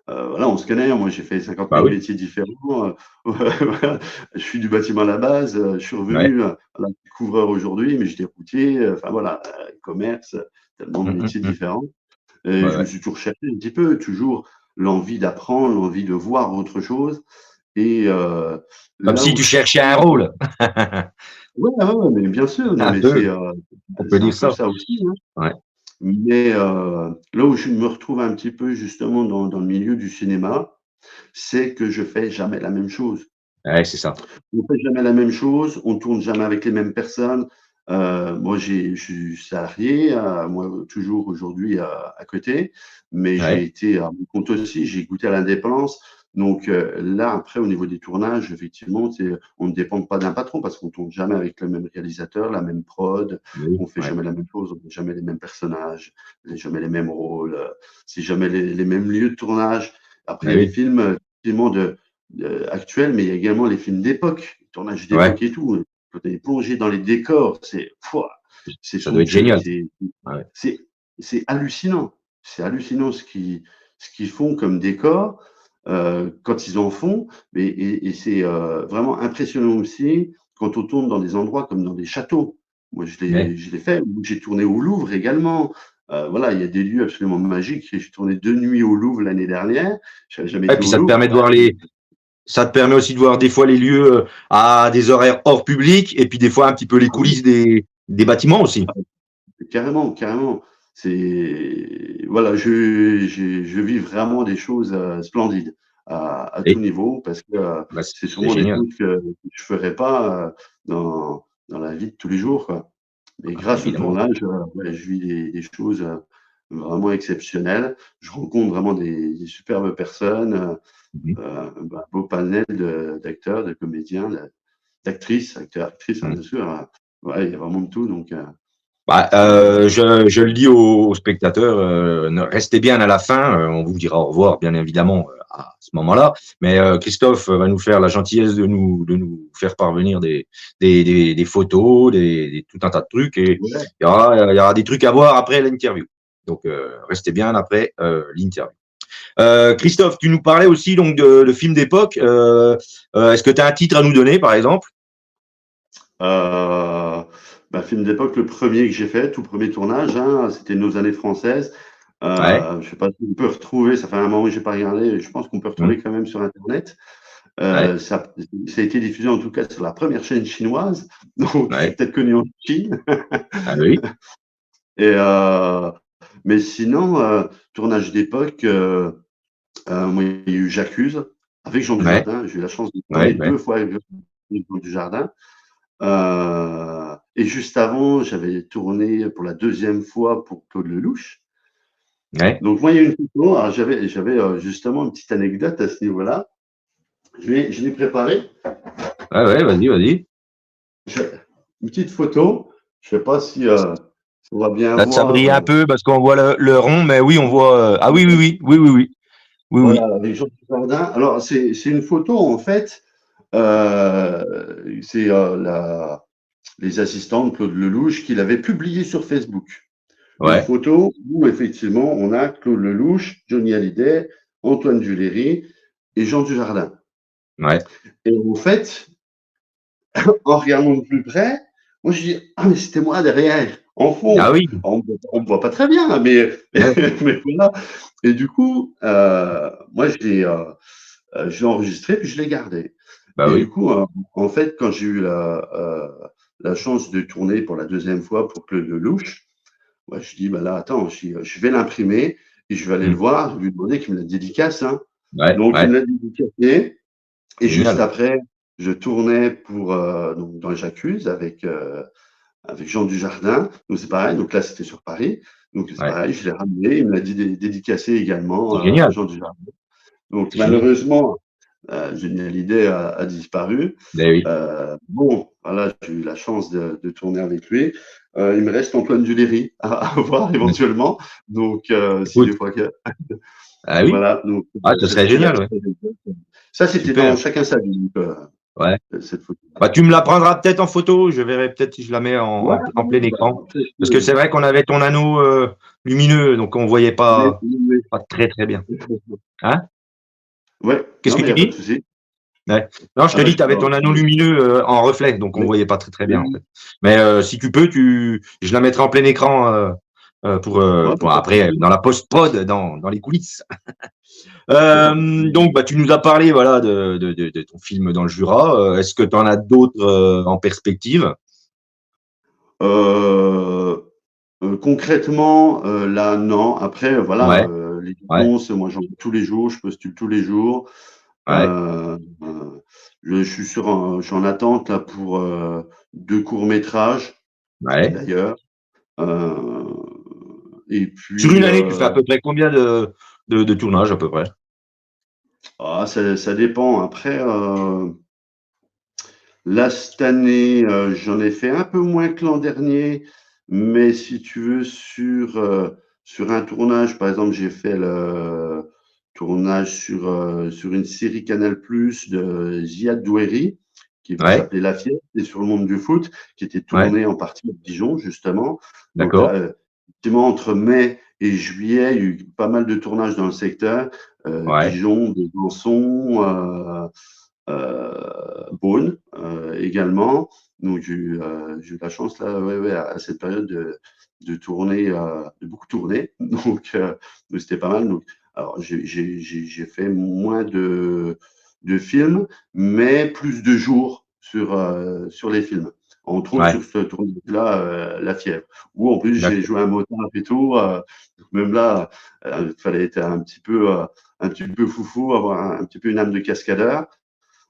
S2: voilà, on se connaît. Moi, j'ai fait 50
S1: Bah
S2: 000
S1: oui.
S2: métiers différents. Voilà. Je suis du bâtiment à la base. Je suis
S1: Ouais.
S2: revenu voilà, couvreur aujourd'hui, mais j'étais routier. Enfin, voilà, commerce, tellement de
S1: Mm, mm,
S2: métiers
S1: mm.
S2: différents. Et
S1: Ouais,
S2: je me
S1: ouais.
S2: suis toujours cherché un petit peu, toujours l'envie d'apprendre, l'envie de voir autre chose. Et
S1: Comme
S2: là
S1: si
S2: où
S1: tu
S2: je
S1: cherchais un
S2: trouve.
S1: rôle.
S2: Ouais, ouais, ouais, mais bien sûr, non,
S1: Un
S2: mais
S1: peu. On peut
S2: c'est un
S1: dire
S2: peu
S1: ça.
S2: ça aussi, hein.
S1: Ouais.
S2: Mais là où je me retrouve un petit peu justement dans le milieu du cinéma, c'est que je fais jamais la même chose.
S1: Ouais, c'est ça.
S2: On fait jamais la même chose, on tourne jamais avec les mêmes personnes. Moi, je suis salarié, moi toujours aujourd'hui à côté, mais j'ai
S1: Ouais.
S2: été à mon compte aussi, j'ai goûté à l'indépendance. Donc là, après, au niveau des tournages, effectivement, on ne dépend pas d'un patron parce qu'on tourne jamais avec le même réalisateur, la même prod,
S1: Oui.
S2: on fait
S1: Ouais.
S2: jamais la même chose, on fait jamais les mêmes personnages, jamais les mêmes rôles, c'est jamais les mêmes lieux de tournage. Après, il y
S1: Bah
S2: a les
S1: oui.
S2: films, effectivement, actuels, mais il y a également les films d'époque, les tournages
S1: Ouais.
S2: d'époque et tout. Quand on est plongé dans les décors, c'est
S1: Ça doit être
S2: somptueux,
S1: génial. Ouais.
S2: c'est, c'est hallucinant. C'est hallucinant ce qu'ils font comme décor quand ils en font, et c'est vraiment impressionnant aussi quand on tourne dans des endroits comme dans des châteaux. Moi,
S1: Ouais.
S2: je l'ai fait. J'ai tourné au Louvre également. Voilà, il y a des lieux absolument magiques. J'ai tourné 2 nuits au Louvre l'année dernière. Je n'avais jamais
S1: Et
S2: été
S1: puis
S2: au
S1: ça te
S2: Louvre.
S1: permet de voir ça te permet aussi de voir des fois les lieux à des horaires hors public et puis des fois un petit peu les
S2: Ah oui,
S1: coulisses des bâtiments aussi.
S2: carrément, carrément. C'est voilà, je vis vraiment des choses splendides à tout
S1: Et
S2: niveau parce que
S1: bah,
S2: c'est
S1: c'est
S2: sûrement des
S1: génial.
S2: choses que je ferais pas dans la vie de tous les jours, quoi. Mais
S1: Ah,
S2: grâce au
S1: évidemment.
S2: tournage, ouais, je vis des choses vraiment exceptionnelles. Je rencontre vraiment des superbes personnes,
S1: Mhm.
S2: un beau panel d'acteurs, de comédiens, d'actrices, acteurs, actrices, hein,
S1: Mhm.
S2: bien sûr. Ouais, il y a vraiment de tout, donc
S1: Bah, je le dis aux spectateurs, restez bien à la fin. On vous dira au revoir, bien évidemment, à ce moment-là. Mais Christophe va nous faire la gentillesse de nous faire parvenir des photos, tout un tas de trucs. Et
S2: ouais.
S1: il y aura des trucs à voir après l'interview. Donc, restez bien après l'interview. Christophe, tu nous parlais aussi donc de films d'époque. Est-ce que tu as un titre à nous donner, par exemple?
S2: Bah, film d'époque, le premier que j'ai fait, tout premier tournage, hein, c'était Nos années françaises.
S1: Ouais.
S2: Je sais pas si on peut retrouver, ça fait un moment que j'ai pas regardé, je pense qu'on peut
S1: Mmh.
S2: retrouver quand même sur Internet.
S1: Ouais.
S2: Ça a été diffusé en tout cas sur la première chaîne chinoise, donc c'est
S1: Ouais.
S2: peut-être connu en Chine.
S1: Ah oui.
S2: Et, mais sinon, tournage d'époque, moi, il y a eu J'accuse avec Jean
S1: Ouais,
S2: Dujardin. J'ai eu la chance de
S1: ouais,
S2: tourner
S1: ouais,
S2: 2 fois avec Jean Dujardin. Et juste avant, j'avais tourné pour la 2e fois pour Claude Lelouch.
S1: ouais.
S2: Donc moi, il y a une photo, alors j'avais justement une petite anecdote à ce niveau-là. Je l'ai préparée.
S1: Ouais, ouais, vas-y, vas-y.
S2: Une petite photo. Je ne sais pas si on va bien
S1: Là, ça
S2: voir.
S1: brille un peu parce qu'on voit le rond, mais oui, on voit. Ah oui, oui, oui, oui, oui, oui, oui,
S2: Voilà,
S1: oui.
S2: avec Jean Dujardin. Alors, c'est une photo, en fait, c'est les assistants de Claude Lelouch qui l'avaient publiée sur Facebook. Une
S1: Ouais,
S2: photo où, effectivement, on a Claude Lelouch, Johnny Hallyday, Antoine Duléry et Jean Dujardin.
S1: ouais.
S2: Et en fait, en regardant de plus près, moi, je dis, ah, mais c'était moi derrière, en
S1: Ah
S2: fond.
S1: oui.
S2: Alors, on me voit pas très bien, mais,
S1: Ouais.
S2: mais voilà. Et du coup, moi, je l'ai enregistré, puis je l'ai gardé.
S1: Bah
S2: Et du
S1: oui.
S2: coup, en fait, quand j'ai eu la chance de tourner pour la 2e fois pour Claude Lelouch, ouais, je dis, bah là, attends, je vais l'imprimer et je vais aller le
S1: Hmm.
S2: voir, lui demander qu'il me la dédicace, hein.
S1: Ouais,
S2: Donc, il
S1: ouais.
S2: me l'a dédicacé. Et juste
S1: Génial.
S2: après, je tournais donc dans J'accuse avec Jean Dujardin. Donc, c'est pareil. Donc là, c'était sur Paris. Donc, c'est
S1: Ouais.
S2: pareil. Je l'ai ramené. Il me l'a dédicacé également,
S1: C'est génial.
S2: Jean Dujardin. Donc,
S1: C'est génial.
S2: malheureusement, Johnny Hallyday a disparu.
S1: Ben oui.
S2: Bon, voilà, j'ai eu la chance de tourner avec lui. Il me reste Antoine Duléry à voir
S1: Hmm.
S2: éventuellement. Donc, si des
S1: Écoute.
S2: fois que.
S1: Ah oui.
S2: Voilà, donc
S1: Ah, ce
S2: ça
S1: serait
S2: c'était la
S1: génial, ouais.
S2: petite anecdote. Ça, c'était dans
S1: Super.
S2: Chacun sa vie,
S1: Ouais.
S2: cette photo.
S1: Bah, tu me la prendras peut-être en photo. Je verrai peut-être si je la mets
S2: Ouais,
S1: en plein
S2: bah,
S1: écran. Parce que c'est vrai qu'on avait ton anneau lumineux, donc on voyait pas,
S2: mais-
S1: pas très très bien. Hein?
S2: ouais,
S1: Qu'est-ce
S2: non,
S1: que
S2: mais il n'y
S1: tu
S2: a pas de
S1: dis?
S2: souci.
S1: Ouais. Non, je
S2: Ah
S1: te
S2: bah,
S1: dis, tu avais ton anneau lumineux en reflet, donc on
S2: oui,
S1: voyait pas très très bien en
S2: oui,
S1: fait. Mais si tu peux, je la mettrai en plein écran
S2: ouais,
S1: pour
S2: pas de
S1: après
S2: souci.
S1: dans la post-prod, dans les coulisses.
S2: Y a pas de souci.
S1: Donc, bah, tu nous as parlé voilà de ton film dans le Jura. Est-ce que tu en as d'autres en perspective?
S2: Euh, concrètement, là, non. Après, voilà,
S1: Ouais,
S2: les
S1: ouais,
S2: annonces, moi, j'en ai tous les jours, je postule tous les jours.
S1: ouais,
S2: Euh, je suis en attente là pour 2 courts-métrages,
S1: ouais.
S2: d'ailleurs. Euh, et
S1: Sur
S2: puis,
S1: une année, tu fais à peu près combien de tournages à peu près?
S2: ça dépend. Après, là, cette année, j'en ai fait un peu moins que l'an dernier, mais si tu veux, sur un tournage, par exemple, j'ai fait le tournage sur une série Canal+ de Ziad Doueri, qui
S1: Ouais,
S2: s'appelait La Fière, et sur le monde du foot, qui était
S1: ouais,
S2: tourné en partie à Dijon, justement. Donc là,
S1: d'accord.
S2: effectivement, entre mai et juillet, il y a eu pas mal de tournages dans le secteur,
S1: Ouais,
S2: Dijon, Besançon, Beaune également. Donc j'ai eu la chance là, ouais, ouais, à cette période de tourner, de beaucoup tourner. Donc c'était pas mal. Donc, alors j'ai fait moins de films, mais plus de jours sur les films. Entre autres
S1: ouais,
S2: sur ce tournage-là, La Fièvre, où en plus j'ai
S1: d'accord.
S2: joué un motard et tout. Même là, il fallait être un petit peu foufou, avoir un petit peu une âme de cascadeur.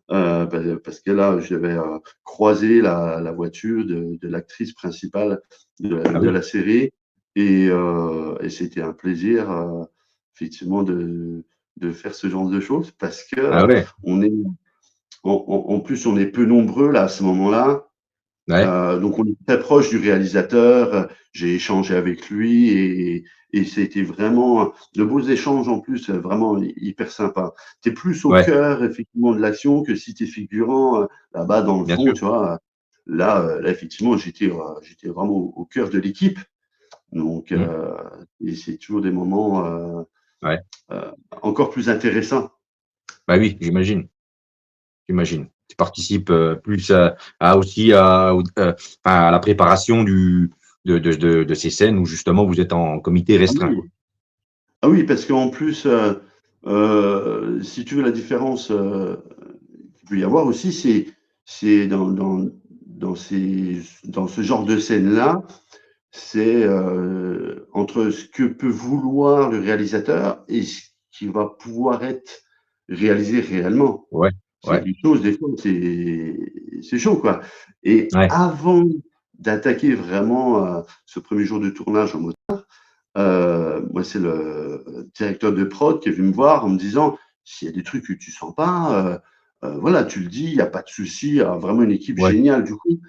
S2: Parce que là, j'avais croisé la voiture de l'actrice principale
S1: Ah
S2: de
S1: oui,
S2: la série et c'était un plaisir, effectivement, de faire ce genre de choses parce que
S1: ah ouais,
S2: on est, en plus, on est peu nombreux là à ce moment-là.
S1: ouais,
S2: Donc on est très proche du réalisateur. J'ai échangé avec lui et c'était vraiment de beaux échanges en plus, vraiment hyper sympa. Tu es plus au
S1: ouais,
S2: cœur effectivement de l'action que si tu es figurant là-bas dans le
S1: bien
S2: fond,
S1: sûr.
S2: tu vois. Là effectivement, j'étais vraiment au cœur de l'équipe. Donc
S1: Hmm.
S2: et c'est toujours des moments
S1: Ouais,
S2: euh, encore plus intéressants.
S1: bah oui, j'imagine, j'imagine. Tu participes plus aussi à la préparation de ces scènes où justement vous êtes en comité
S2: Ah
S1: restreint, quoi.
S2: oui, ah oui, parce qu'en plus, si tu veux la différence qu'il peut y avoir aussi, c'est dans ce genre de scène-là, c'est entre ce que peut vouloir le réalisateur et ce qui va pouvoir être réaliser réellement.
S1: Ouais,
S2: C'est
S1: ouais,
S2: quelque chose, des fois, c'est chaud, quoi. Et
S1: ouais,
S2: avant d'attaquer vraiment ce premier jour de tournage en motard, moi, c'est le directeur de prod qui est venu me voir en me disant, s'il y a des trucs que tu sens pas, voilà, tu le dis, il n'y a pas de souci, il y a vraiment une équipe
S1: ouais,
S2: géniale du coup.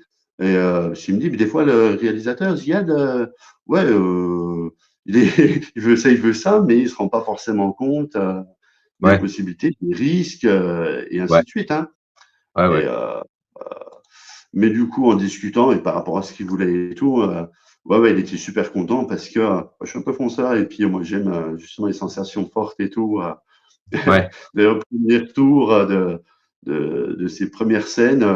S2: Et il me dit, mais des fois, le réalisateur, Ziad, ouais, il veut ça, mais il ne se rend pas forcément compte des
S1: ouais,
S2: possibilités, des risques, et ainsi
S1: ouais,
S2: de suite, hein.
S1: ouais,
S2: Et,
S1: ouais.
S2: mais du coup, en discutant et par rapport à ce qu'il voulait et tout, ouais, ouais, il était super content parce que je suis un peu fonceur et puis moi, j'aime justement les sensations fortes et tout.
S1: Ouais.
S2: D'ailleurs, premier retour de ses premières scènes,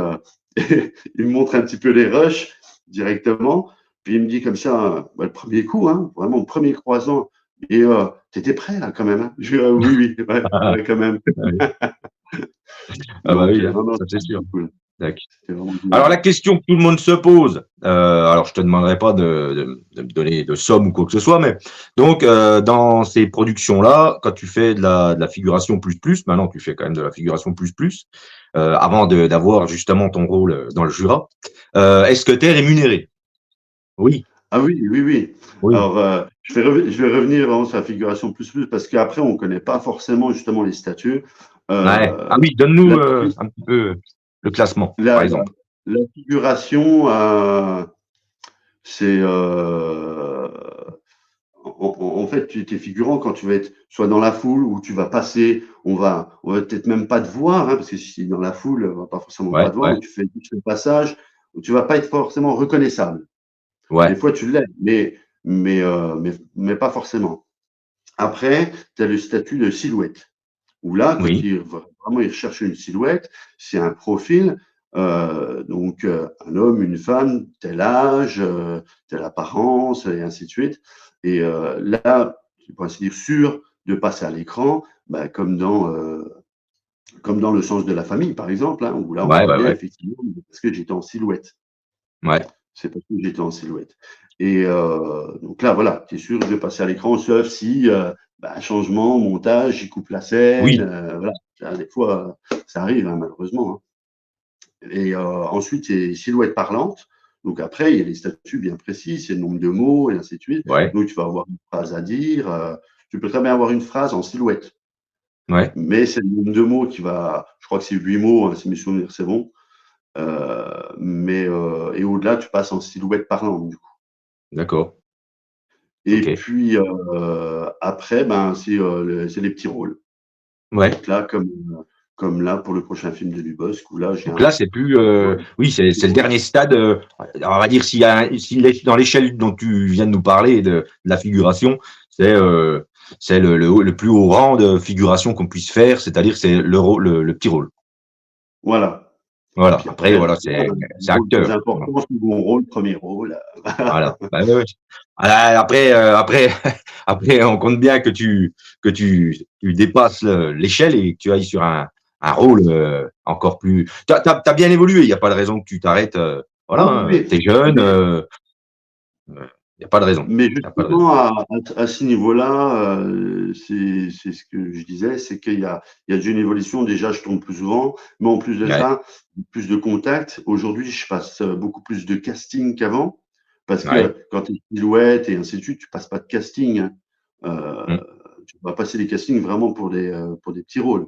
S2: il me montre un petit peu les rushs directement. Puis il me dit comme ça, bah, le premier coup, hein, vraiment le premier croisant. Et t'étais prêt là quand même, hein? Je dis, oui, oui, ouais,
S1: Ah,
S2: ouais, quand même.
S1: oui. Ah bah
S2: Donc,
S1: oui, hein,
S2: non, non,
S1: ça c'est sûr.
S2: c'était cool.
S1: D'accord.
S2: C'était vraiment
S1: Alors la
S2: génial.
S1: question que tout le monde se pose, alors je te demanderai pas de me donner de somme ou quoi que ce soit, mais donc dans ces productions-là, quand tu fais de la figuration plus plus, maintenant tu fais quand même de la figuration plus plus, avant d'avoir justement ton rôle dans le Jura, est-ce que tu es rémunéré? Oui,
S2: Ah oui, oui, oui.
S1: oui.
S2: Alors, je vais revenir vraiment sur la figuration plus plus parce qu'après, on ne connaît pas forcément justement les statuts.
S1: Ouais. Ah
S2: Euh,
S1: oui,
S2: la,
S1: donne-nous un petit peu le classement, par
S2: la- la-
S1: exemple.
S2: la figuration, c'est en fait, tu es figurant quand tu vas être soit dans la foule ou tu vas passer, on va peut-être même pas te voir, hein, parce que si tu es dans la foule, on va pas forcément pas
S1: Ouais,
S2: te voir,
S1: ouais,
S2: ou tu fais juste le passage, où tu vas pas être forcément reconnaissable. Des
S1: ouais,
S2: fois, tu l'es, mais pas forcément. Après, tu as le statut de silhouette, où là,
S1: oui,
S2: vraiment ils recherchent une silhouette, c'est un profil, donc un homme, une femme, tel âge, telle apparence, et ainsi de suite. Et là, tu peux ainsi dire sûr de passer à l'écran, bah, comme dans Le Sens de la famille, par exemple, hein, où là, on
S1: ouais, ouais,
S2: voyait
S1: ouais,
S2: effectivement parce que j'étais en silhouette.
S1: ouais.
S2: C'est parce que j'étais en silhouette. Et donc là, voilà, tu es sûr de passer à l'écran, sauf si, bah, changement, montage, il coupe la scène,
S1: Oui,
S2: voilà. Des fois, ça arrive, hein, malheureusement, hein. Et ensuite, c'est silhouette parlante. Donc après, il y a des statuts bien précis, c'est le nombre de mots et ainsi de suite.
S1: ouais,
S2: Donc tu vas avoir une phrase à dire. Tu peux très bien avoir une phrase en silhouette,
S1: ouais,
S2: mais c'est le nombre de mots qui va, je crois que c'est 8 mots, hein, si mes souvenirs c'est bon. Et au-delà, tu passes en silhouette parlante.
S1: d'accord,
S2: Et
S1: ok.
S2: puis après, ben, c'est les petits rôles.
S1: Ouais.
S2: Donc là, comme là pour le prochain film de Dubosc, où là j'ai
S1: Donc là, c'est plus, oui, c'est le
S2: rôle.
S1: dernier stade. On va dire s'il y a, dans l'échelle dont tu viens de nous parler de la figuration, c'est le plus haut rang de figuration qu'on puisse faire, c'est-à-dire c'est le petit rôle.
S2: Voilà. Et
S1: Voilà.
S2: puis
S1: Après,
S2: après, ben,
S1: voilà,
S2: voilà,
S1: c'est
S2: un rôle plus
S1: acteur. Voilà.
S2: important, second rôle, premier rôle.
S1: Voilà. Bah, ouais, ouais. Ah, après, après, on compte bien que tu dépasses l'échelle et que tu ailles sur un rôle encore plus. T'as bien évolué. Il n'y a pas de raison que tu t'arrêtes.
S2: Ah
S1: Voilà.
S2: oui, oui.
S1: T'es jeune.
S2: Mais
S1: Il n'y a pas de raison.
S2: Mais
S1: Il y a pas de raison.
S2: justement, à ce niveau-là, c'est ce que je disais, c'est il y a déjà une évolution. Déjà, je tourne plus souvent, mais en plus de
S1: Ouais.
S2: ça, plus de contacts. Aujourd'hui, je passe beaucoup plus de casting qu'avant, parce
S1: Ouais.
S2: que quand tu es silhouette et ainsi de suite, tu passes pas de casting, hein.
S1: Mm,
S2: Tu vas passer des castings vraiment pour des petits rôles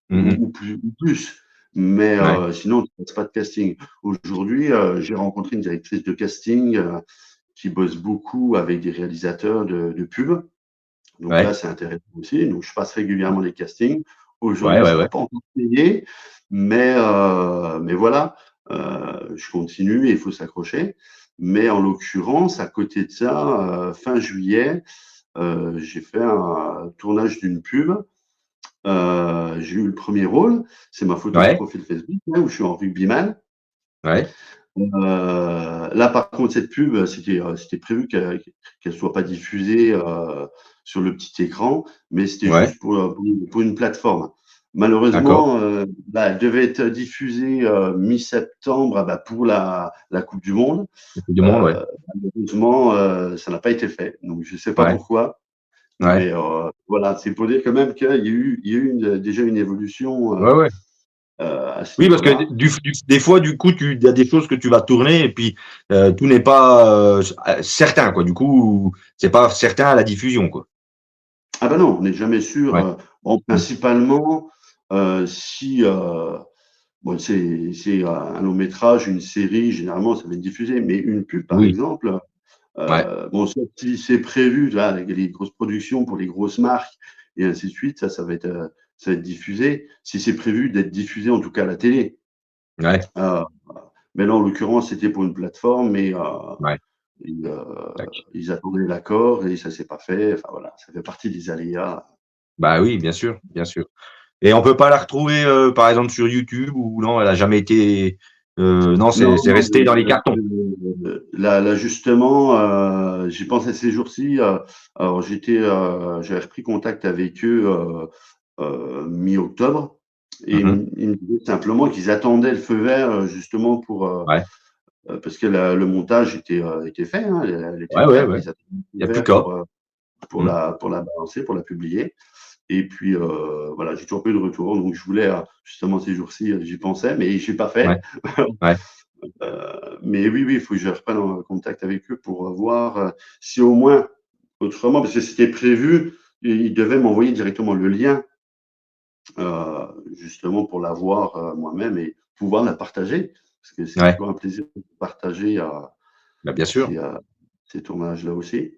S1: mm,
S2: ou plus. Mais
S1: ouais.
S2: sinon, tu passes pas de casting. Aujourd'hui, j'ai rencontré une directrice de casting qui bosse beaucoup avec des réalisateurs de pubs. Donc là,
S1: Ouais.
S2: c'est intéressant aussi. Donc, je passe régulièrement les castings.
S1: Ouais.
S2: Aujourd'hui,
S1: Ouais.
S2: ça va
S1: Ouais.
S2: pas encore payer, mais voilà, je continue et il faut s'accrocher. Mais en l'occurrence, à côté de ça, fin juillet, j'ai fait un tournage d'une pub. J'ai eu le premier rôle. C'est ma photo de
S1: Ouais.
S2: profil Facebook, hein, où je suis en rugbyman.
S1: Ouais.
S2: Là, par contre, cette pub, c'était prévu qu'elle soit pas diffusée sur le petit écran, mais c'était
S1: Ouais.
S2: juste pour une plateforme.
S1: D'accord.
S2: Malheureusement, bah, elle devait être diffusée mi-septembre pour la Coupe du Monde.
S1: Il y a du monde. Ouais.
S2: Malheureusement, ça n'a pas été fait. Donc, je sais pas
S1: Ouais.
S2: pourquoi, mais
S1: Ouais.
S2: voilà, c'est pour dire quand même qu'il y a eu déjà une évolution
S1: Ouais, ouais.
S2: à ce
S1: Oui, parce que
S2: niveau-là.
S1: des fois, du coup, il y a des choses que tu vas tourner et puis tout n'est pas certain, quoi. Du coup, c'est pas certain à la diffusion, quoi.
S2: Ah ben non, on n'est jamais sûr.
S1: Ouais.
S2: Bon,
S1: Mm.
S2: principalement, si bon, c'est un long métrage, une série, généralement, ça va être diffusé. Mais une pub, par
S1: Oui.
S2: exemple,
S1: Ouais.
S2: bon, sauf si c'est prévu, là, avec les grosses productions pour les grosses marques et ainsi de suite, ça va être diffusé. Si c'est prévu d'être diffusé, en tout cas à la télé.
S1: Ouais.
S2: Euh, mais là, en l'occurrence, c'était pour une plateforme, mais
S1: Ouais.
S2: ils,
S1: Tac.
S2: ils attendaient l'accord et ça s'est pas fait. Enfin voilà, ça fait partie des aléas.
S1: Bah oui, bien sûr, bien sûr. Et on peut pas la retrouver, par exemple, sur YouTube ou non, elle a jamais été. Non,
S2: Non,
S1: c'est resté dans les cartons.
S2: là, justement, j'y pensais ces jours-ci. Alors, j'avais repris contact avec eux mi-octobre et
S1: Mhm.
S2: ils me disaient simplement qu'ils attendaient le feu vert justement
S1: Ouais.
S2: parce que le montage était fait, hein, elle était
S1: Ouais, ouais,
S2: prête.
S1: ouais.
S2: Ils attendaient le
S1: Il y a
S2: feu
S1: plus
S2: vert
S1: qu'à. Mm.
S2: pour la balancer, pour la publier. Et puis voilà, j'ai toujours pas eu de retour. Donc je voulais justement ces jours-ci, j'y pensais, mais je l'ai pas
S1: Ouais.
S2: fait.
S1: Ouais.
S2: Mais oui, oui, il faut que je reprenne en contact avec eux pour voir si au moins, autrement, parce que c'était prévu, ils devaient m'envoyer directement le lien, justement pour la voir moi-même et pouvoir la partager, parce que c'est
S1: Ouais.
S2: toujours un plaisir de partager
S1: Bah, bien sûr,
S2: ces, euh, ces tournages-là aussi.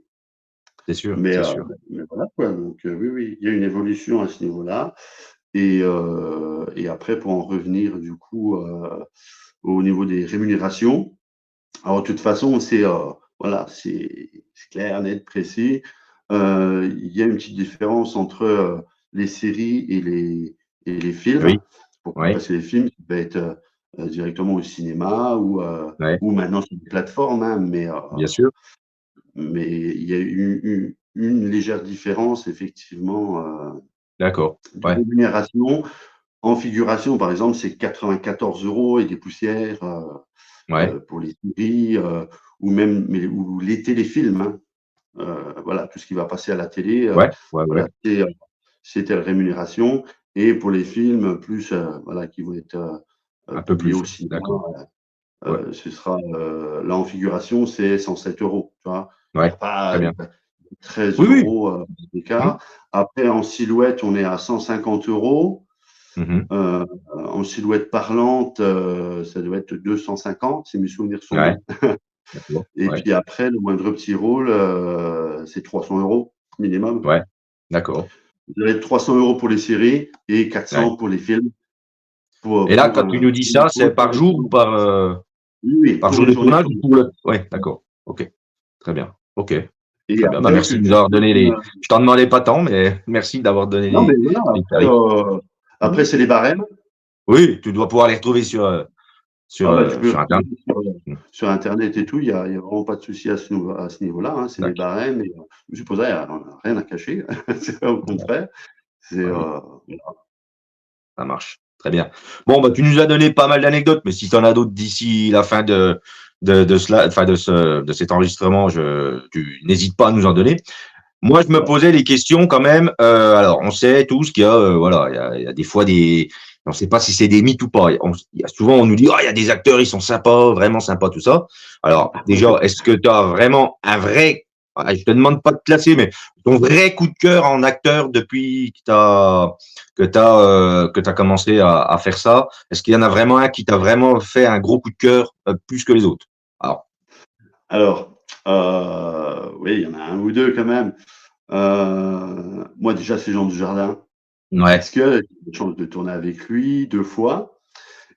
S1: c'est sûr,
S2: Mais,
S1: c'est
S2: euh,
S1: sûr.
S2: mais voilà quoi, donc oui, oui, il y a une évolution à ce niveau-là. Et après, pour en revenir du coup au niveau des rémunérations, alors, de toute façon, voilà, c'est clair, net, précis. Il y a une petite différence entre les séries et les films.
S1: Oui.
S2: Pourquoi?
S1: Oui.
S2: Parce que les films, ça va être directement au cinéma
S1: Ouais.
S2: ou maintenant sur des plateformes, hein,
S1: Bien sûr.
S2: mais il y a une légère différence, effectivement,
S1: D'accord.
S2: de
S1: Ouais.
S2: rémunération. En figuration, par exemple, c'est 94 euros et des poussières.
S1: Ouais.
S2: Pour les séries ou même ou les téléfilms. Hein. Voilà, tout ce qui va passer à la télé,
S1: Ouais. Ouais. Ouais.
S2: voilà, c'est telle rémunération. Et pour les films, plus voilà, qui vont être
S1: Un peu
S2: publiés
S1: plus.
S2: au cinéma,
S1: D'accord. Ouais.
S2: ce sera là en figuration, c'est 107 euros. Tu vois, il n'y
S1: Ouais.
S2: a pas
S1: Très bien.
S2: 13
S1: Oui, oui.
S2: euros
S1: Mm.
S2: d'écart. Après, en silhouette, on est à 150 euros.
S1: Mhm.
S2: En silhouette parlante, ça doit être 250, si mes souvenirs sont
S1: Ouais.
S2: bons.
S1: D'accord.
S2: Et
S1: Ouais.
S2: puis après, le moindre petit rôle, c'est 300 euros minimum.
S1: Ouais. D'accord.
S2: Ça va être 300 euros pour les séries et
S1: Ouais.
S2: 400 pour les films.
S1: Et là, quand tu nous dis ça, c'est par jour ou
S2: Oui, oui,
S1: par
S2: pour
S1: jour
S2: une
S1: de
S2: journée
S1: tournage ou
S2: complète.
S1: pour le. Ouais. D'accord. Ok. Très bien. Ok.
S2: Et
S1: Très bien. Bah,
S2: après, que
S1: merci de nous
S2: tu
S1: avoir donné
S2: tournes,
S1: les. Je t'en demandais pas tant, mais merci d'avoir donné
S2: non, mais voilà,
S1: les
S2: après,
S1: tarifs.
S2: après c'est les barèmes.
S1: Oui, tu dois pouvoir les retrouver
S2: Ah bah, tu peux
S1: sur Internet.
S2: retrouver
S1: Mm.
S2: sur Internet et tout, il y a vraiment pas de souci à ce niveau-là. Hein, c'est les
S1: D'accord.
S2: barèmes. Et, je suppose, il n'y a rien à cacher. C'est au contraire. C'est
S1: Ouais, oui. Ça marche. Très bien. Bon, bah, tu nous as donné pas mal d'anecdotes, mais si tu en as d'autres d'ici la fin de cela, enfin de cet enregistrement, tu n'hésites pas à nous en donner. Moi, je me
S2: ouais.
S1: posais les questions quand même. Alors, on sait tous qu'il y a, voilà, il y a des fois des, on ne sait pas si c'est des mythes ou pas. Il y a souvent, on nous dit, oh, il y a des acteurs, ils sont sympas, vraiment sympas, tout ça. Alors, déjà, est-ce que tu as vraiment un vrai, je te demande pas de classer, mais ton vrai coup de cœur en acteur depuis que t'as commencé à faire ça? Est-ce qu'il y en a vraiment un qui t'a vraiment fait un gros coup de cœur, plus que les autres? Alors,
S2: Alors, oui, il y en a un ou deux quand même. Moi, déjà, c'est Jean Dujardin,
S1: ouais.
S2: parce que j'ai eu la chance de tourner avec lui 2 fois.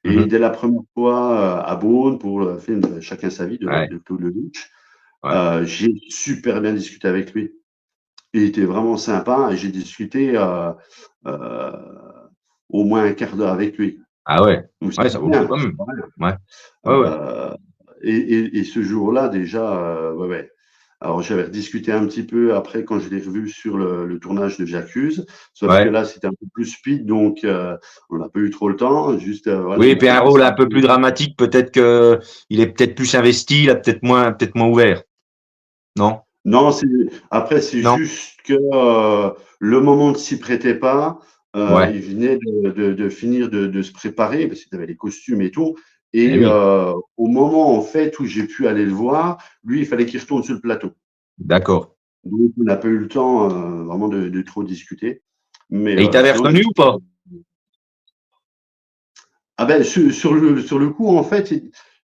S2: Et
S1: Mhm.
S2: dès la première fois à Beaune pour le film Chacun sa vie
S1: Ouais.
S2: de Claude Lelouch,
S1: Ouais.
S2: j'ai super bien discuté avec lui. Il était vraiment sympa et j'ai discuté euh, au moins un quart d'heure avec lui.
S1: Ah ouais.
S2: Donc,
S1: Ouais,
S2: c'est
S1: ça
S2: pas
S1: vaut le coup
S2: rien,
S1: quand
S2: c'est
S1: même.
S2: pas rien.
S1: Ouais. Ouais, ouais.
S2: Euh, et ce jour-là, déjà, ouais, ouais. Alors, j'avais rediscuté un petit peu après quand je l'ai revu sur le tournage de J'accuse, sauf que
S1: Ouais.
S2: là, c'était un peu plus speed, donc on n'a pas eu trop le temps. Juste, voilà,
S1: Oui, et puis
S2: il
S1: un
S2: m'a
S1: rôle un peu
S2: expliqué.
S1: plus dramatique, peut-être que il est peut-être plus investi, il a peut-être moins ouvert. Non?
S2: Non, après, c'est
S1: Non?
S2: juste que le moment ne s'y prêtait pas.
S1: Ouais.
S2: Il venait de finir de se préparer parce qu'il avait les costumes et tout.
S1: Eh
S2: Et
S1: oui,
S2: au moment, en fait, où j'ai pu aller le voir, lui, il fallait qu'il retourne sur le plateau.
S1: d'accord.
S2: Donc, on n'a pas eu le temps vraiment de trop discuter. Mais
S1: Et il t'avait
S2: sinon,
S1: reconnu ou pas?
S2: ah ben, sur le coup, en fait,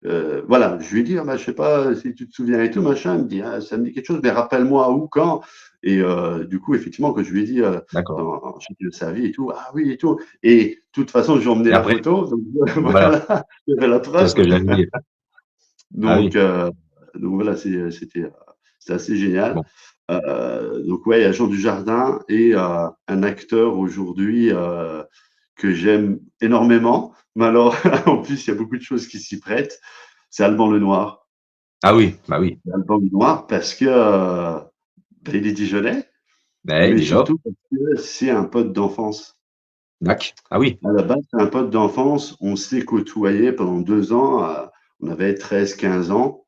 S2: voilà, je lui ai dit, ah ben, je sais pas si tu te souviens et tout, machin. Il me dit, ah, ça me dit quelque chose, mais rappelle-moi où, quand. Et du coup, effectivement, quand je lui ai dit,
S1: D'accord.
S2: dans Chacun de sa vie et tout, ah oui, et tout. Et de toute façon, j'ai emmené
S1: Et
S2: la
S1: après,
S2: photo, donc
S1: voilà,
S2: voilà, j'avais la
S1: c'est ce
S2: preuve.
S1: que j'allais dire. Ah
S2: Donc,
S1: oui,
S2: voilà, c'était assez génial.
S1: bon.
S2: Donc, ouais, il y a Jean Dujardin et un acteur aujourd'hui que j'aime énormément. Mais alors, en plus, il y a beaucoup de choses qui s'y prêtent. C'est Alban Lenoir.
S1: Ah oui, bah oui.
S2: Alban Lenoir parce que il est Dijonnais,
S1: Mais
S2: mais
S1: déjà,
S2: surtout parce que c'est un pote d'enfance.
S1: Dac. Ah oui.
S2: À la base, c'est un pote d'enfance. On s'est côtoyé pendant 2 ans. On avait 13, 15 ans.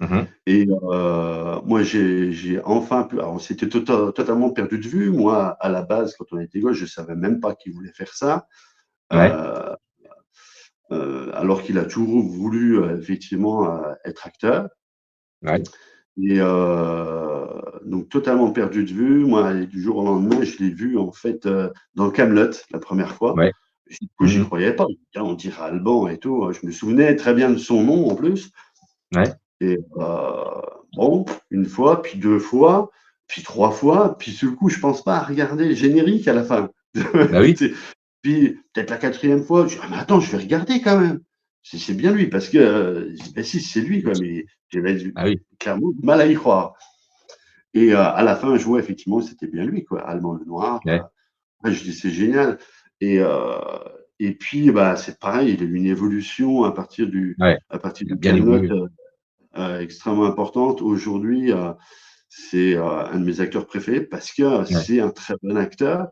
S1: Mhm.
S2: Et moi, j'ai enfin pu. Alors, on s'était totalement perdu de vue. Moi, à la base, quand on était gosse, je savais même pas qu'il voulait faire ça.
S1: Ouais,
S2: Euh, alors qu'il a toujours voulu effectivement être acteur.
S1: ouais,
S2: Et donc totalement perdu de vue. Moi, et du jour au lendemain, je l'ai vu en fait dans Camelot la première fois.
S1: ouais.
S2: Du coup, j'y
S1: Mhm.
S2: croyais pas. Je me dis, tiens, on dirait Alban et tout. Je me souvenais très bien de son nom en plus.
S1: Ouais.
S2: Et bon, une fois, puis 2 fois, puis 3 fois, puis sur le coup, je pense pas à regarder le générique à la fin.
S1: Bah oui.
S2: Puis peut-être la 4e fois, je dis: «Ah mais attends, je vais regarder quand même. C'est bien lui», parce que, je dis: «Bah si, c'est lui quoi», mais j'avais
S1: Ah oui.
S2: clairement du mal à y croire. Et à la fin, je vois effectivement que c'était bien lui quoi, Alban Lenoir.
S1: Ouais,
S2: Ouais, je dis: «C'est génial». Et et puis, bah, c'est pareil, il y a eu une évolution
S1: ouais.
S2: à partir
S1: Il a
S2: de
S1: bien
S2: Kaamelott,
S1: évolué.
S2: extrêmement importante. Aujourd'hui, c'est un de mes acteurs préférés parce que
S1: Ouais.
S2: c'est un très bon acteur.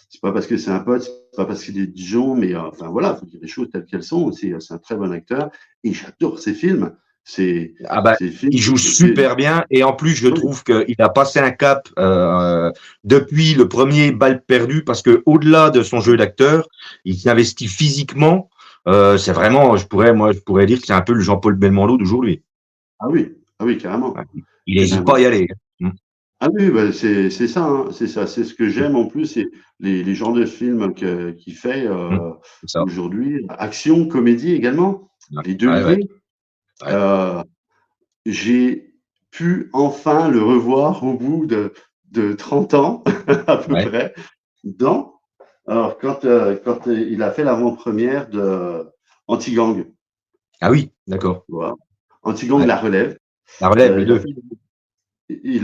S2: C'est pas parce que c'est un pote, c'est pas parce qu'il est de Dijon, mais enfin voilà, il faut dire les choses telles qu'elles sont. C'est un très bon acteur et j'adore ses films. C'est
S1: Ah bah,
S2: ses films.
S1: il joue super bien et en plus, je
S2: Oui,
S1: trouve qu'il a passé un cap depuis le premier Balle perdue parce que au-delà de son jeu d'acteur, il s'investit physiquement. C'est vraiment, je pourrais dire que c'est un peu le Jean-Paul Belmondo d'aujourd'hui.
S2: ah oui, carrément.
S1: Ouais. Il
S2: Et
S1: n'hésite
S2: même,
S1: pas à y aller. Hein.
S2: ah oui, bah, c'est ça, hein, c'est ça. C'est ce que j'aime en plus, c'est les genres de films qu'il fait
S1: C'est ça.
S2: aujourd'hui. Action, comédie également,
S1: Ouais,
S2: les deux
S1: ouais, ouais.
S2: liés.
S1: Ouais.
S2: Euh, j'ai pu enfin le revoir au bout de 30 ans, à peu
S1: Ouais.
S2: près, dans. Alors, quand il a fait l'avant-première de Anti-Gang,
S1: Ah oui, d'accord.
S2: tu vois, Anti-Gang,
S1: Ouais.
S2: la relève,
S1: La relève, les
S2: il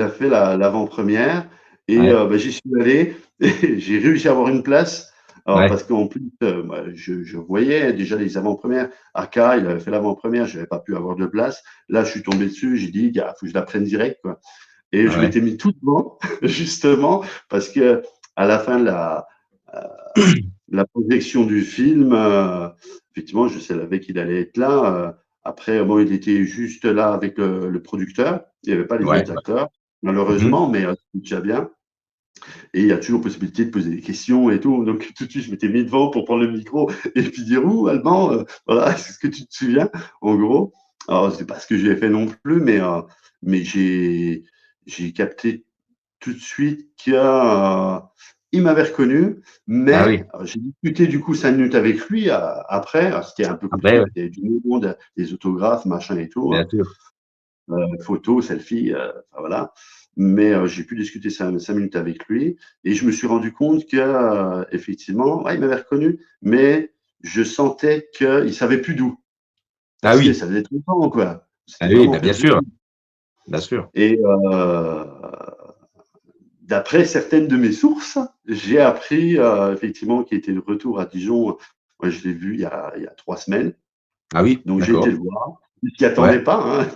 S2: a
S1: deux.
S2: fait, l'avant-première et
S1: Ouais,
S2: bah, j'y suis allé et j'ai réussi à avoir une place. Alors,
S1: ouais,
S2: parce qu'en plus, moi, je voyais déjà les avant-premières. Aka, il avait fait l'avant-première, je n'avais pas pu avoir de place. Là, je suis tombé dessus, j'ai dit, il faut que je la prenne direct, quoi. Et je
S1: ouais.
S2: m'étais mis tout devant, justement, parce que à la fin de la projection du film, effectivement, je savais qu'il allait être là. Après, bon, il était juste là avec le producteur. Il n'y avait pas les
S1: Ouais,
S2: autres
S1: ouais.
S2: acteurs,
S1: Mhm.
S2: malheureusement, mais c'est déjà bien. Et il y a toujours possibilité de poser des questions et tout. Donc, tout de suite, je m'étais mis devant pour prendre le micro et puis dire, ouh, Alban, voilà, c'est ce que tu te souviens, en gros. Alors, c'est pas ce que j'ai fait non plus, mais j'ai capté tout de suite qu'il m'avait reconnu,
S1: Ah oui.
S2: mais j'ai discuté du coup 5 minutes avec lui après. Alors, c'était un peu
S1: Après,
S2: compliqué,
S1: ouais,
S2: parce qu'il y avait du monde, des autographes, machin et tout,
S1: bien sûr.
S2: photos, selfies, enfin, voilà. Mais j'ai pu discuter 5 minutes avec lui et je me suis rendu compte que effectivement, ouais, il m'avait reconnu, mais je sentais qu'il savait plus d'où,
S1: Ah
S2: parce que
S1: oui.
S2: ça faisait trop longtemps, quoi.
S1: Ah
S2: C'était
S1: oui,
S2: vraiment
S1: bah, bien
S2: perdu.
S1: sûr. Bien sûr.
S2: Et d'après certaines de mes sources, j'ai appris effectivement qu'il était de retour à Dijon. Moi, je l'ai vu il y a 3 semaines.
S1: Ah oui,
S2: Donc j'ai été
S1: d'accord.
S2: le voir. Je ne s'y attendait
S1: Ouais.
S2: pas, hein.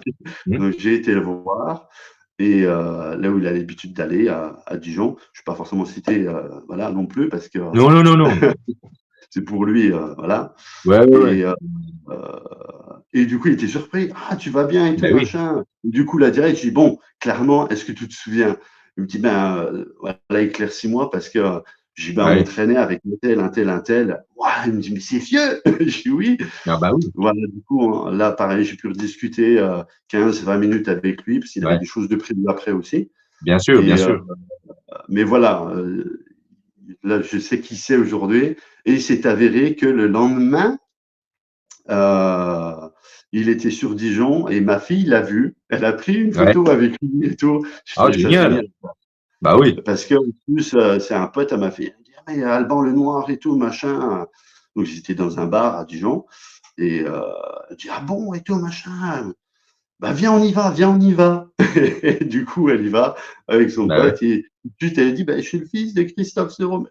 S1: Mhm.
S2: Donc j'ai été le voir. Et là où il a l'habitude d'aller, à Dijon, je ne vais pas forcément citer voilà, non plus, parce que
S1: Non, non, non, non.
S2: c'est pour lui, voilà.
S1: Ouais, ouais, ouais.
S2: Et, Et du coup, il était surpris. Ah, tu vas bien et tout,
S1: Ben oui,
S2: machin. Du coup, là, direct, je dis, bon, clairement, est-ce que tu te souviens? Il me dit, ben, voilà, éclaircis-moi parce que j'ai ben, on
S1: ouais.
S2: traînait avec un tel, un tel, un tel. Ouah, il me dit, mais c'est vieux. Je dis oui.
S1: Ah bah oui,
S2: Voilà, du coup, là, pareil, j'ai pu rediscuter 15-20 minutes avec lui parce qu'il avait
S1: ouais.
S2: des choses de prévues après aussi.
S1: Bien sûr,
S2: Et,
S1: bien sûr.
S2: mais voilà, là, je sais qui c'est aujourd'hui. Et il s'est avéré que le lendemain, euh, il était sur Dijon et ma fille l'a vu. Elle a pris une
S1: Ouais.
S2: photo avec lui et tout. Je
S1: Ah,
S2: trouvais ça
S1: génial.
S2: génial.
S1: Bah oui.
S2: Parce que, en plus, c'est un pote à ma fille. Elle me dit, ah, mais Alban le Noir et tout, machin. Donc, j'étais dans un bar à Dijon. Et elle dit, ah bon, et tout, machin. Bah, viens, on y va, viens, on y va. Et du coup, elle y va avec son
S1: Bah ouais.
S2: pote. Et tout de suite, elle dit, bah, je suis le fils de Christophe Serum.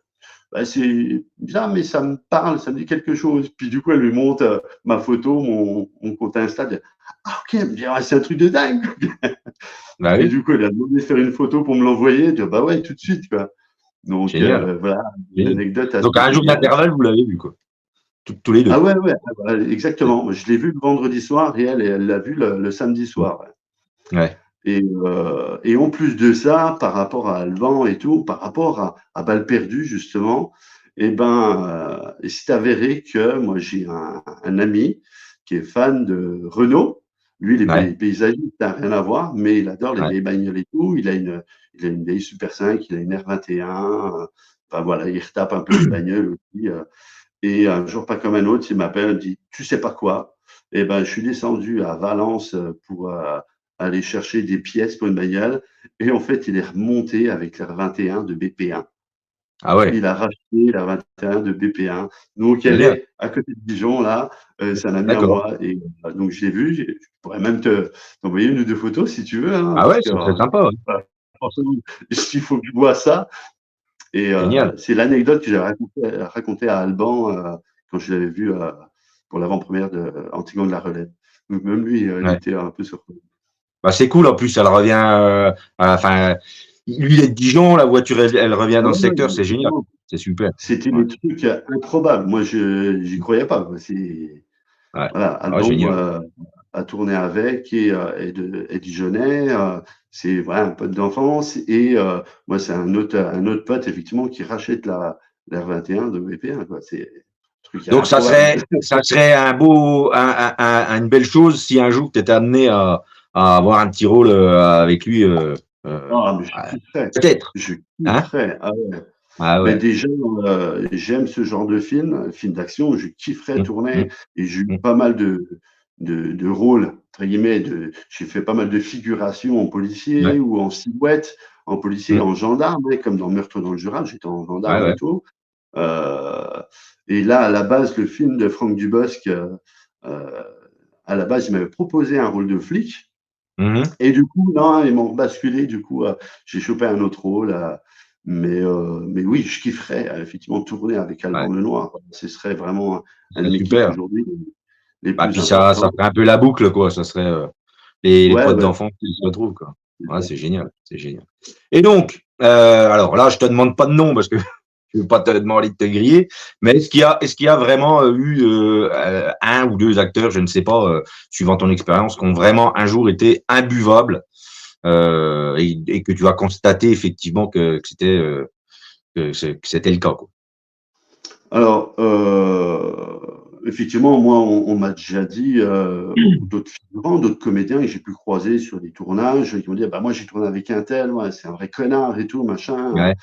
S2: Bah, c'est bizarre, mais ça me parle, ça me dit quelque chose. Puis du coup, elle lui montre ma photo, mon compte Insta. Elle dit, ah, ok, elle me dit, ah, c'est un truc de dingue.
S1: Bah
S2: Et
S1: oui.
S2: du coup, elle a demandé de faire une photo pour me l'envoyer. Elle dit, bah ouais, tout de suite, quoi. Donc,
S1: Génial.
S2: voilà, une
S1: Génial.
S2: anecdote
S1: Donc,
S2: assez
S1: à un jour
S2: géniale.
S1: d'intervalle, vous l'avez vu, quoi. Tous les
S2: Ah
S1: deux.
S2: ouais, ouais, ah bah, exactement. Je l'ai vu le vendredi soir et elle l'a vu le samedi soir. Ouais.
S1: Ouais.
S2: Et en plus de ça, par rapport à Alban et tout, par rapport à Balle perdue, justement, eh ben, il s'est avéré que moi, j'ai un ami qui est fan de Renault. Lui, les
S1: Ouais.
S2: paysagistes, ça n'a rien à voir, mais il adore les
S1: Ouais.
S2: vieilles bagnoles et tout. Il a une vieille Super 5, il a une R21. Enfin voilà, il retape un peu les bagnoles aussi. Et un jour, pas comme un autre, il m'appelle, il me dit, tu sais pas quoi? Eh ben, je suis descendu à Valence pour aller chercher des pièces pour une bagnole. Et en fait, il est remonté avec la 21 de BP1.
S1: Ah ouais.
S2: Il a racheté la 21 de BP1. Donc, elle
S1: Génial.
S2: est à côté de Dijon, là. C'est un ami à
S1: D'accord.
S2: moi. Et donc, je l'ai vu. Je pourrais même t'envoyer une ou deux photos si tu veux, hein,
S1: Ah
S2: parce
S1: ouais,
S2: que
S1: c'est très sympa. Ouais.
S2: voilà, franchement, il faut que je vois ça. Et
S1: Génial.
S2: c'est l'anecdote que j'avais racontée à Alban quand je l'avais vu pour l'avant-première de Antigone de la Relève. Donc même lui, il
S1: Ouais.
S2: était un peu surpris.
S1: Bah, c'est cool. En plus, elle revient, enfin, lui, il est de Dijon. La voiture, elle revient
S2: Ah
S1: dans le
S2: ouais, ouais,
S1: secteur. C'est génial.
S2: exactement.
S1: C'est super.
S2: C'était
S1: Ouais.
S2: des trucs improbables. Moi, je j'y croyais pas, quoi. C'est
S1: Ouais.
S2: voilà,
S1: Ah,
S2: Alban
S1: génial.
S2: a tourné avec et Dijonnais. C'est voilà, un pote d'enfance. Et moi, c'est un autre pote, effectivement, qui rachète la R21 de BP1, quoi. C'est un truc
S1: Donc,
S2: improbable.
S1: ça serait une belle chose si un jour tu étais amené à avoir un petit rôle avec lui,
S2: Ah, mais je
S1: euh,
S2: kifferais.
S1: peut-être.
S2: Je
S1: Hein?
S2: kifferais. Ah ouais.
S1: Ah
S2: Mais
S1: ouais.
S2: déjà, j'aime ce genre de film d'action. Je kifferais
S1: Hum,
S2: tourner
S1: hum,
S2: et j'ai eu
S1: hum,
S2: pas mal de rôles, entre guillemets. J'ai fait pas mal de figurations en policier
S1: ouais.
S2: ou en silhouette, en policier,
S1: Hum,
S2: en gendarme, hein, comme dans Meurtre dans le Jura, j'étais en
S1: ouais,
S2: gendarme et
S1: ouais.
S2: tout. Et là, à la base, le film de Franck Dubosc, à la base, il m'avait proposé un rôle de flic.
S1: Mhm.
S2: Et du coup, non, ils m'ont basculé. Du coup, j'ai chopé un autre rôle. Mais oui, je kifferais effectivement tourner avec
S1: Ouais.
S2: Alban Lenoir. Ce serait vraiment
S1: Ce
S2: un de
S1: serait
S2: mes kiffs
S1: super.
S2: aujourd'hui, les
S1: Bah,
S2: plus
S1: puis ça
S2: importants.
S1: ferait un peu la boucle, quoi. Ça serait les
S2: Ouais,
S1: potes
S2: ouais,
S1: d'enfance qui se retrouvent, quoi.
S2: c'est
S1: Ouais,
S2: ça.
S1: c'est génial. C'est génial. Et donc, alors là, je te demande pas de nom parce que je veux pas te demander de te griller, mais est-ce qu'il y a vraiment eu un ou deux acteurs, je ne sais pas, suivant ton expérience, qui ont vraiment un jour été imbuvables et que tu as constaté effectivement que c'était le cas, quoi.
S2: Alors, effectivement, moi, on m'a déjà dit, ou d'autres figurants, d'autres comédiens que j'ai pu croiser sur des tournages, qui m'ont dit, ah bah, moi, j'ai tourné avec un tel, ouais, c'est un vrai connard et tout, machin.
S1: Ouais,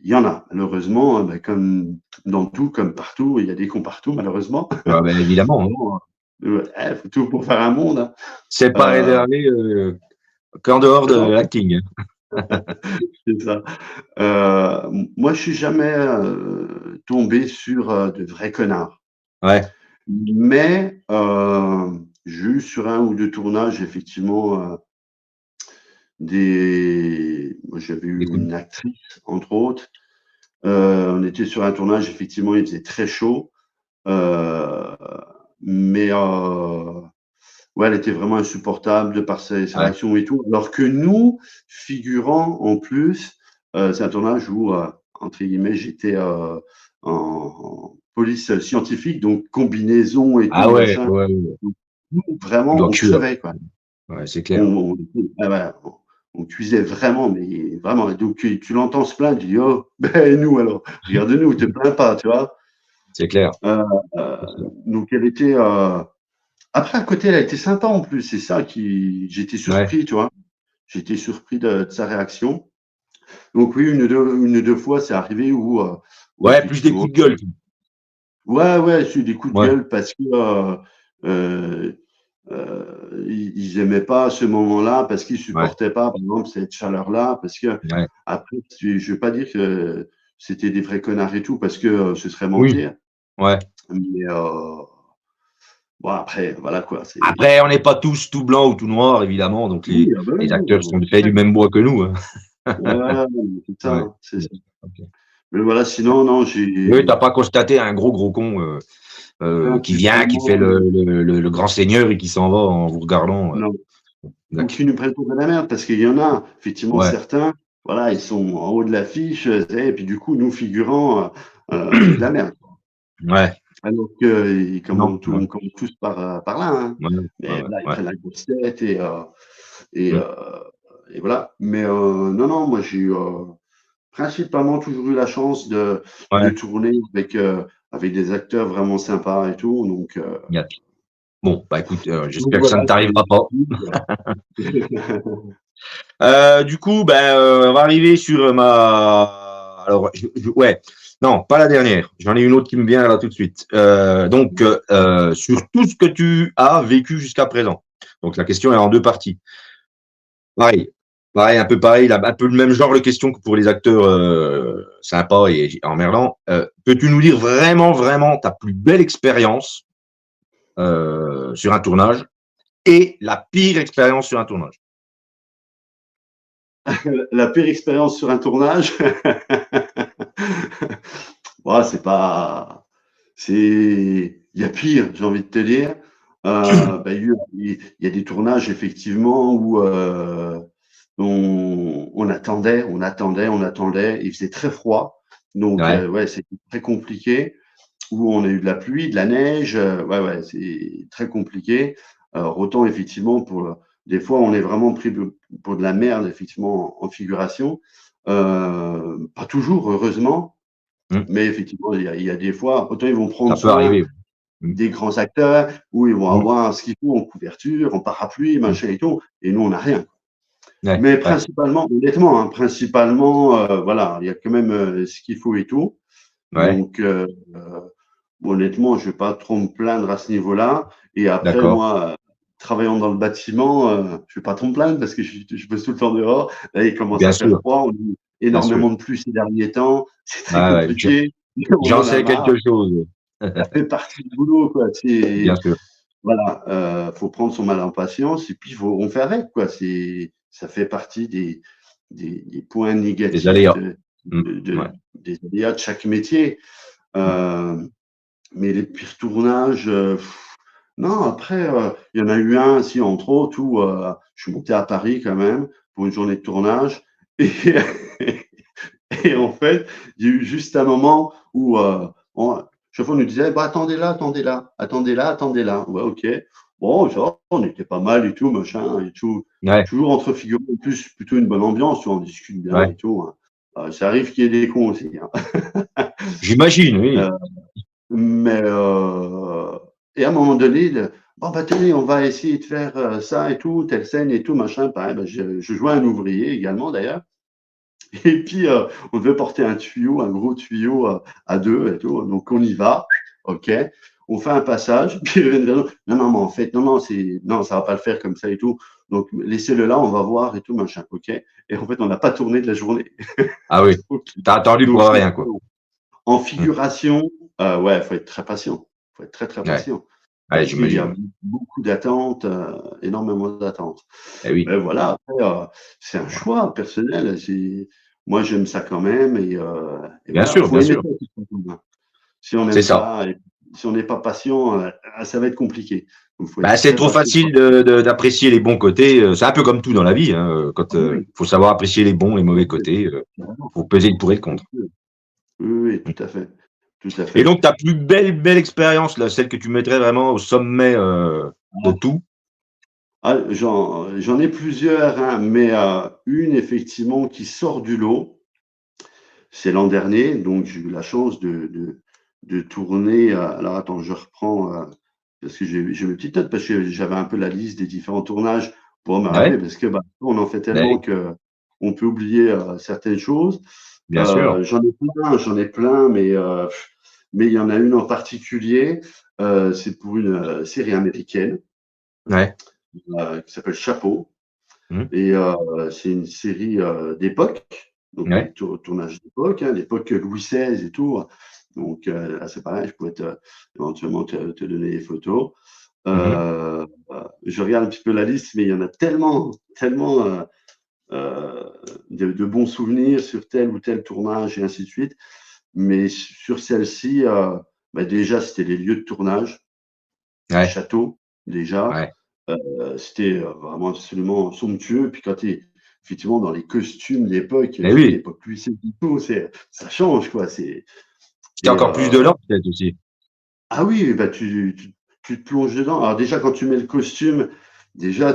S2: Il y en a, malheureusement, bah, comme dans tout, comme partout, il y a des cons partout, malheureusement.
S1: bah, ben, évidemment, hein.
S2: Bon, faut tout pour faire un monde, hein.
S1: C'est pas
S2: Euh,
S1: réservé qu'en dehors de
S2: non,
S1: l'acting.
S2: c'est ça. Moi, je suis jamais tombé sur de vrais connards.
S1: Ouais.
S2: Mais j'ai eu sur un ou deux tournages, effectivement, moi, j'avais eu
S1: Écoute.
S2: une actrice, entre autres. On était sur un tournage, effectivement, il faisait très chaud. Euh, mais ouais, elle était vraiment insupportable de par ses
S1: Ouais.
S2: réactions et tout. Alors que nous, figurants, en plus, c'est un tournage où, entre guillemets, j'étais police scientifique, donc combinaison et tout,
S1: Ah ouais,
S2: machin.
S1: ouais, ouais.
S2: Donc, nous,
S1: Tu
S2: vraiment,
S1: dois
S2: on
S1: cuire.
S2: crevait, quoi.
S1: Ouais, c'est clair.
S2: Ah ouais, on cuisait vraiment, mais vraiment. Donc, tu l'entends se plaindre, tu dis, oh, ben nous alors, regarde-nous, te plains pas, tu vois.
S1: C'est clair.
S2: Euh, donc, elle était. Après, à côté, elle a été sympa en plus. C'est ça qui. J'étais
S1: Ouais.
S2: surpris, tu vois. J'étais surpris de sa réaction. Donc, oui, une ou deux fois, c'est arrivé où
S1: Ouais, plus des
S2: effectivement.
S1: coups de gueule.
S2: Ouais, ouais, j'ai eu des coups de
S1: Ouais,
S2: gueule parce que euh, ils aimaient pas à ce moment-là, parce qu'ils
S1: ouais,
S2: supportaient pas, par exemple, cette chaleur-là, parce que
S1: ouais.
S2: après, je veux pas dire que c'était des vrais connards et tout, parce que ce serait
S1: Oui,
S2: mentir.
S1: ouais.
S2: Mais bon, après, voilà quoi. C'est
S1: Après, on n'est pas tous tout blanc ou tout noir, évidemment. Donc,
S2: oui, ah bah oui,
S1: les acteurs
S2: oui,
S1: sont faits du même bois que nous. Hein.
S2: ouais, c'est ça,
S1: Ouais.
S2: hein, c'est ça.
S1: Ok.
S2: Mais voilà, sinon, non,
S1: Oui, t'as
S2: j'ai
S1: pas constaté un gros con qui vient, qui fait
S2: principalement,
S1: le grand seigneur et qui s'en va en vous regardant.
S2: non. Ou
S1: D'accord.
S2: qui nous prennent pour de la merde, parce qu'il y en a, effectivement,
S1: Ouais.
S2: certains, voilà, ils sont en haut de l'affiche, et puis du coup, nous, figurants, on est de la merde.
S1: Ouais.
S2: Alors que,
S1: Non.
S2: on commence tous par là, hein.
S1: Ouais, ouais,
S2: Mais
S1: ouais,
S2: voilà, ils
S1: ouais.
S2: prennent la grosse tête et,
S1: Mm.
S2: voilà. Mais non, non, moi, j'ai principalement toujours eu la chance de
S1: Ouais.
S2: tourner avec des acteurs vraiment sympas et tout.
S1: Bien. Bon, bah écoute,
S2: Donc
S1: j'espère que ça
S2: voilà,
S1: ne t'arrivera pas.
S2: c'est
S1: Du coup, ben, on va arriver sur ma. Alors, ouais, non, pas la dernière. J'en ai une autre qui me vient là tout de suite. Sur tout ce que tu as vécu jusqu'à présent. Donc, la question est en deux parties. Pareil, pareil, un peu pareil, un peu le même genre de question que pour les acteurs sympas et emmerdants. Peux-tu nous dire vraiment ta plus belle expérience sur un tournage et la pire expérience sur un tournage?
S2: la pire expérience sur un tournage. Ouais, c'est pas. Il y a pire, j'ai envie de te dire. Bah, il y a des tournages, effectivement, où on attendait, il faisait très froid. Donc,
S1: Ouais,
S2: ouais, c'était très compliqué. Où on a eu de la pluie, de la neige. Ouais, ouais, c'est très compliqué. Alors, autant, effectivement, des fois, on est vraiment pris pour de la merde, effectivement, en figuration. Pas toujours, heureusement.
S1: mm,
S2: Mais effectivement, il y a des fois, autant ils vont
S1: ça
S2: prendre
S1: peut
S2: soin
S1: arriver. Mm,
S2: des grands acteurs, où ils vont
S1: mm,
S2: avoir ce qu'il faut en couverture, en parapluie,
S1: mm.
S2: machin et tout, et nous, on n'a rien.
S1: Ouais,
S2: Mais
S1: ouais,
S2: principalement, honnêtement, hein, principalement, voilà, il y a quand même ce qu'il faut et tout.
S1: ouais,
S2: Donc, honnêtement, je ne vais pas trop me plaindre à ce niveau-là. Et après,
S1: d'accord.
S2: moi, travaillant dans le bâtiment, je ne vais pas trop me plaindre parce que je bosse tout le temps dehors. Là, il commence
S1: Bien
S2: à faire
S1: sûr,
S2: froid, on a eu
S1: bien sûr.
S2: énormément de pluie ces derniers temps, c'est très
S1: Ouais, ouais,
S2: compliqué, on
S1: j'en
S2: en a
S1: sais
S2: marre,
S1: quelque chose.
S2: ça fait partie du boulot, quoi.
S1: Bien sûr.
S2: Voilà, faut prendre son mal en patience et puis on fait avec, quoi. Ça fait partie des points
S1: Des
S2: négatifs
S1: aléas. Mm, ouais.
S2: des aléas de chaque métier.
S1: Mm.
S2: Euh, mais les pires tournages, non, après, il y en a eu un, si, entre autres, où je suis monté à Paris quand même pour une journée de tournage. Et, et en fait, il y a eu juste un moment où chaque fois on nous disait bah, attendez là, attendez là, attendez là, attendez là. Ouais, ok. Bon, ça, on était pas mal et tout, machin, et tout.
S1: Ouais,
S2: Toujours entre figurants, en plus, plutôt une bonne ambiance, tu vois, on discute bien
S1: ouais.
S2: et tout, hein. Ça arrive qu'il y ait des cons aussi, hein.
S1: J'imagine, oui.
S2: Euh, mais et à un moment donné, bon bah tenez, on va essayer de faire ça et tout, telle scène et tout, machin. Pareil, bah, je jouais un ouvrier également d'ailleurs. Et puis on devait porter un tuyau, un gros tuyau à deux et tout. Donc on y va, ok. On fait un passage. Puis non, non, mais en fait, non, ça va pas le faire comme ça et tout. Donc laissez-le là, on va voir et tout, machin, ok. Et en fait, on n'a pas tourné de la journée.
S1: Ah oui.
S2: Ok.
S1: T'as attendu pour
S2: Donc
S1: rien, quoi.
S2: en
S1: Mm.
S2: figuration, ouais, faut être très patient. Faut être très, très
S1: Ouais,
S2: patient.
S1: ouais,
S2: Parce qu'il y a
S1: j'imagine.
S2: beaucoup d'attentes, énormément d'attentes.
S1: Eh oui.
S2: Mais voilà, après, c'est un
S1: Voilà.
S2: choix personnel. Moi, j'aime ça quand même. Et
S1: Bien
S2: voilà,
S1: sûr,
S2: faut
S1: bien
S2: aimer
S1: sûr.
S2: ça. Tout simplement. Si on
S1: C'est
S2: n'aime
S1: ça.
S2: pas, et si on n'est pas patient, ça va être compliqué. Donc, il faut être
S1: Bah, c'est
S2: très
S1: trop
S2: patient.
S1: facile d'apprécier les bons côtés. C'est un peu comme tout dans la vie. Hein. Quand
S2: Ah oui,
S1: faut savoir apprécier les bons, les mauvais
S2: oui,
S1: côtés.
S2: carrément.
S1: Faut peser le pour et le contre.
S2: Oui, oui,
S1: Mm.
S2: tout à fait. tout à
S1: Et
S2: fait.
S1: donc, ta plus belle expérience, là, celle que tu mettrais vraiment au sommet de tout?
S2: Ah, j'en ai plusieurs, hein, mais une effectivement qui sort du lot, c'est l'an dernier. Donc, j'ai eu la chance de tourner. Alors, attends, je reprends parce que j'ai mes petites notes, parce que j'avais un peu la liste des différents tournages pour me
S1: Ouais,
S2: rappeler, parce que bah, on en fait
S1: bah
S2: tellement
S1: oui,
S2: que on peut oublier certaines choses.
S1: bien sûr.
S2: J'en ai plein, mais il y en a une en particulier. C'est pour une série américaine
S1: Ouais.
S2: qui s'appelle Chapeau.
S1: Mmh.
S2: Et c'est une série d'époque, donc
S1: Ouais.
S2: tournage d'époque, hein, l'époque Louis XVI et tout. Donc là, c'est pareil, je pourrais éventuellement te donner des photos.
S1: Mmh.
S2: Je regarde un petit peu la liste, mais il y en a tellement, tellement de bons souvenirs sur tel ou tel tournage et ainsi de suite. Mais sur celle-ci, bah, déjà, c'était les lieux de tournage, le
S1: Ouais,
S2: château, déjà.
S1: ouais.
S2: C'était vraiment absolument somptueux. Puis quand tu es effectivement dans les costumes d'époque, je
S1: Et
S2: dis
S1: oui,
S2: l'époque Louis XVI et tout, ça change, quoi.
S1: c'était
S2: Et,
S1: encore plus de l'or, peut-être aussi.
S2: ah oui, bah tu te plonges dedans. Alors déjà, quand tu mets le costume, déjà,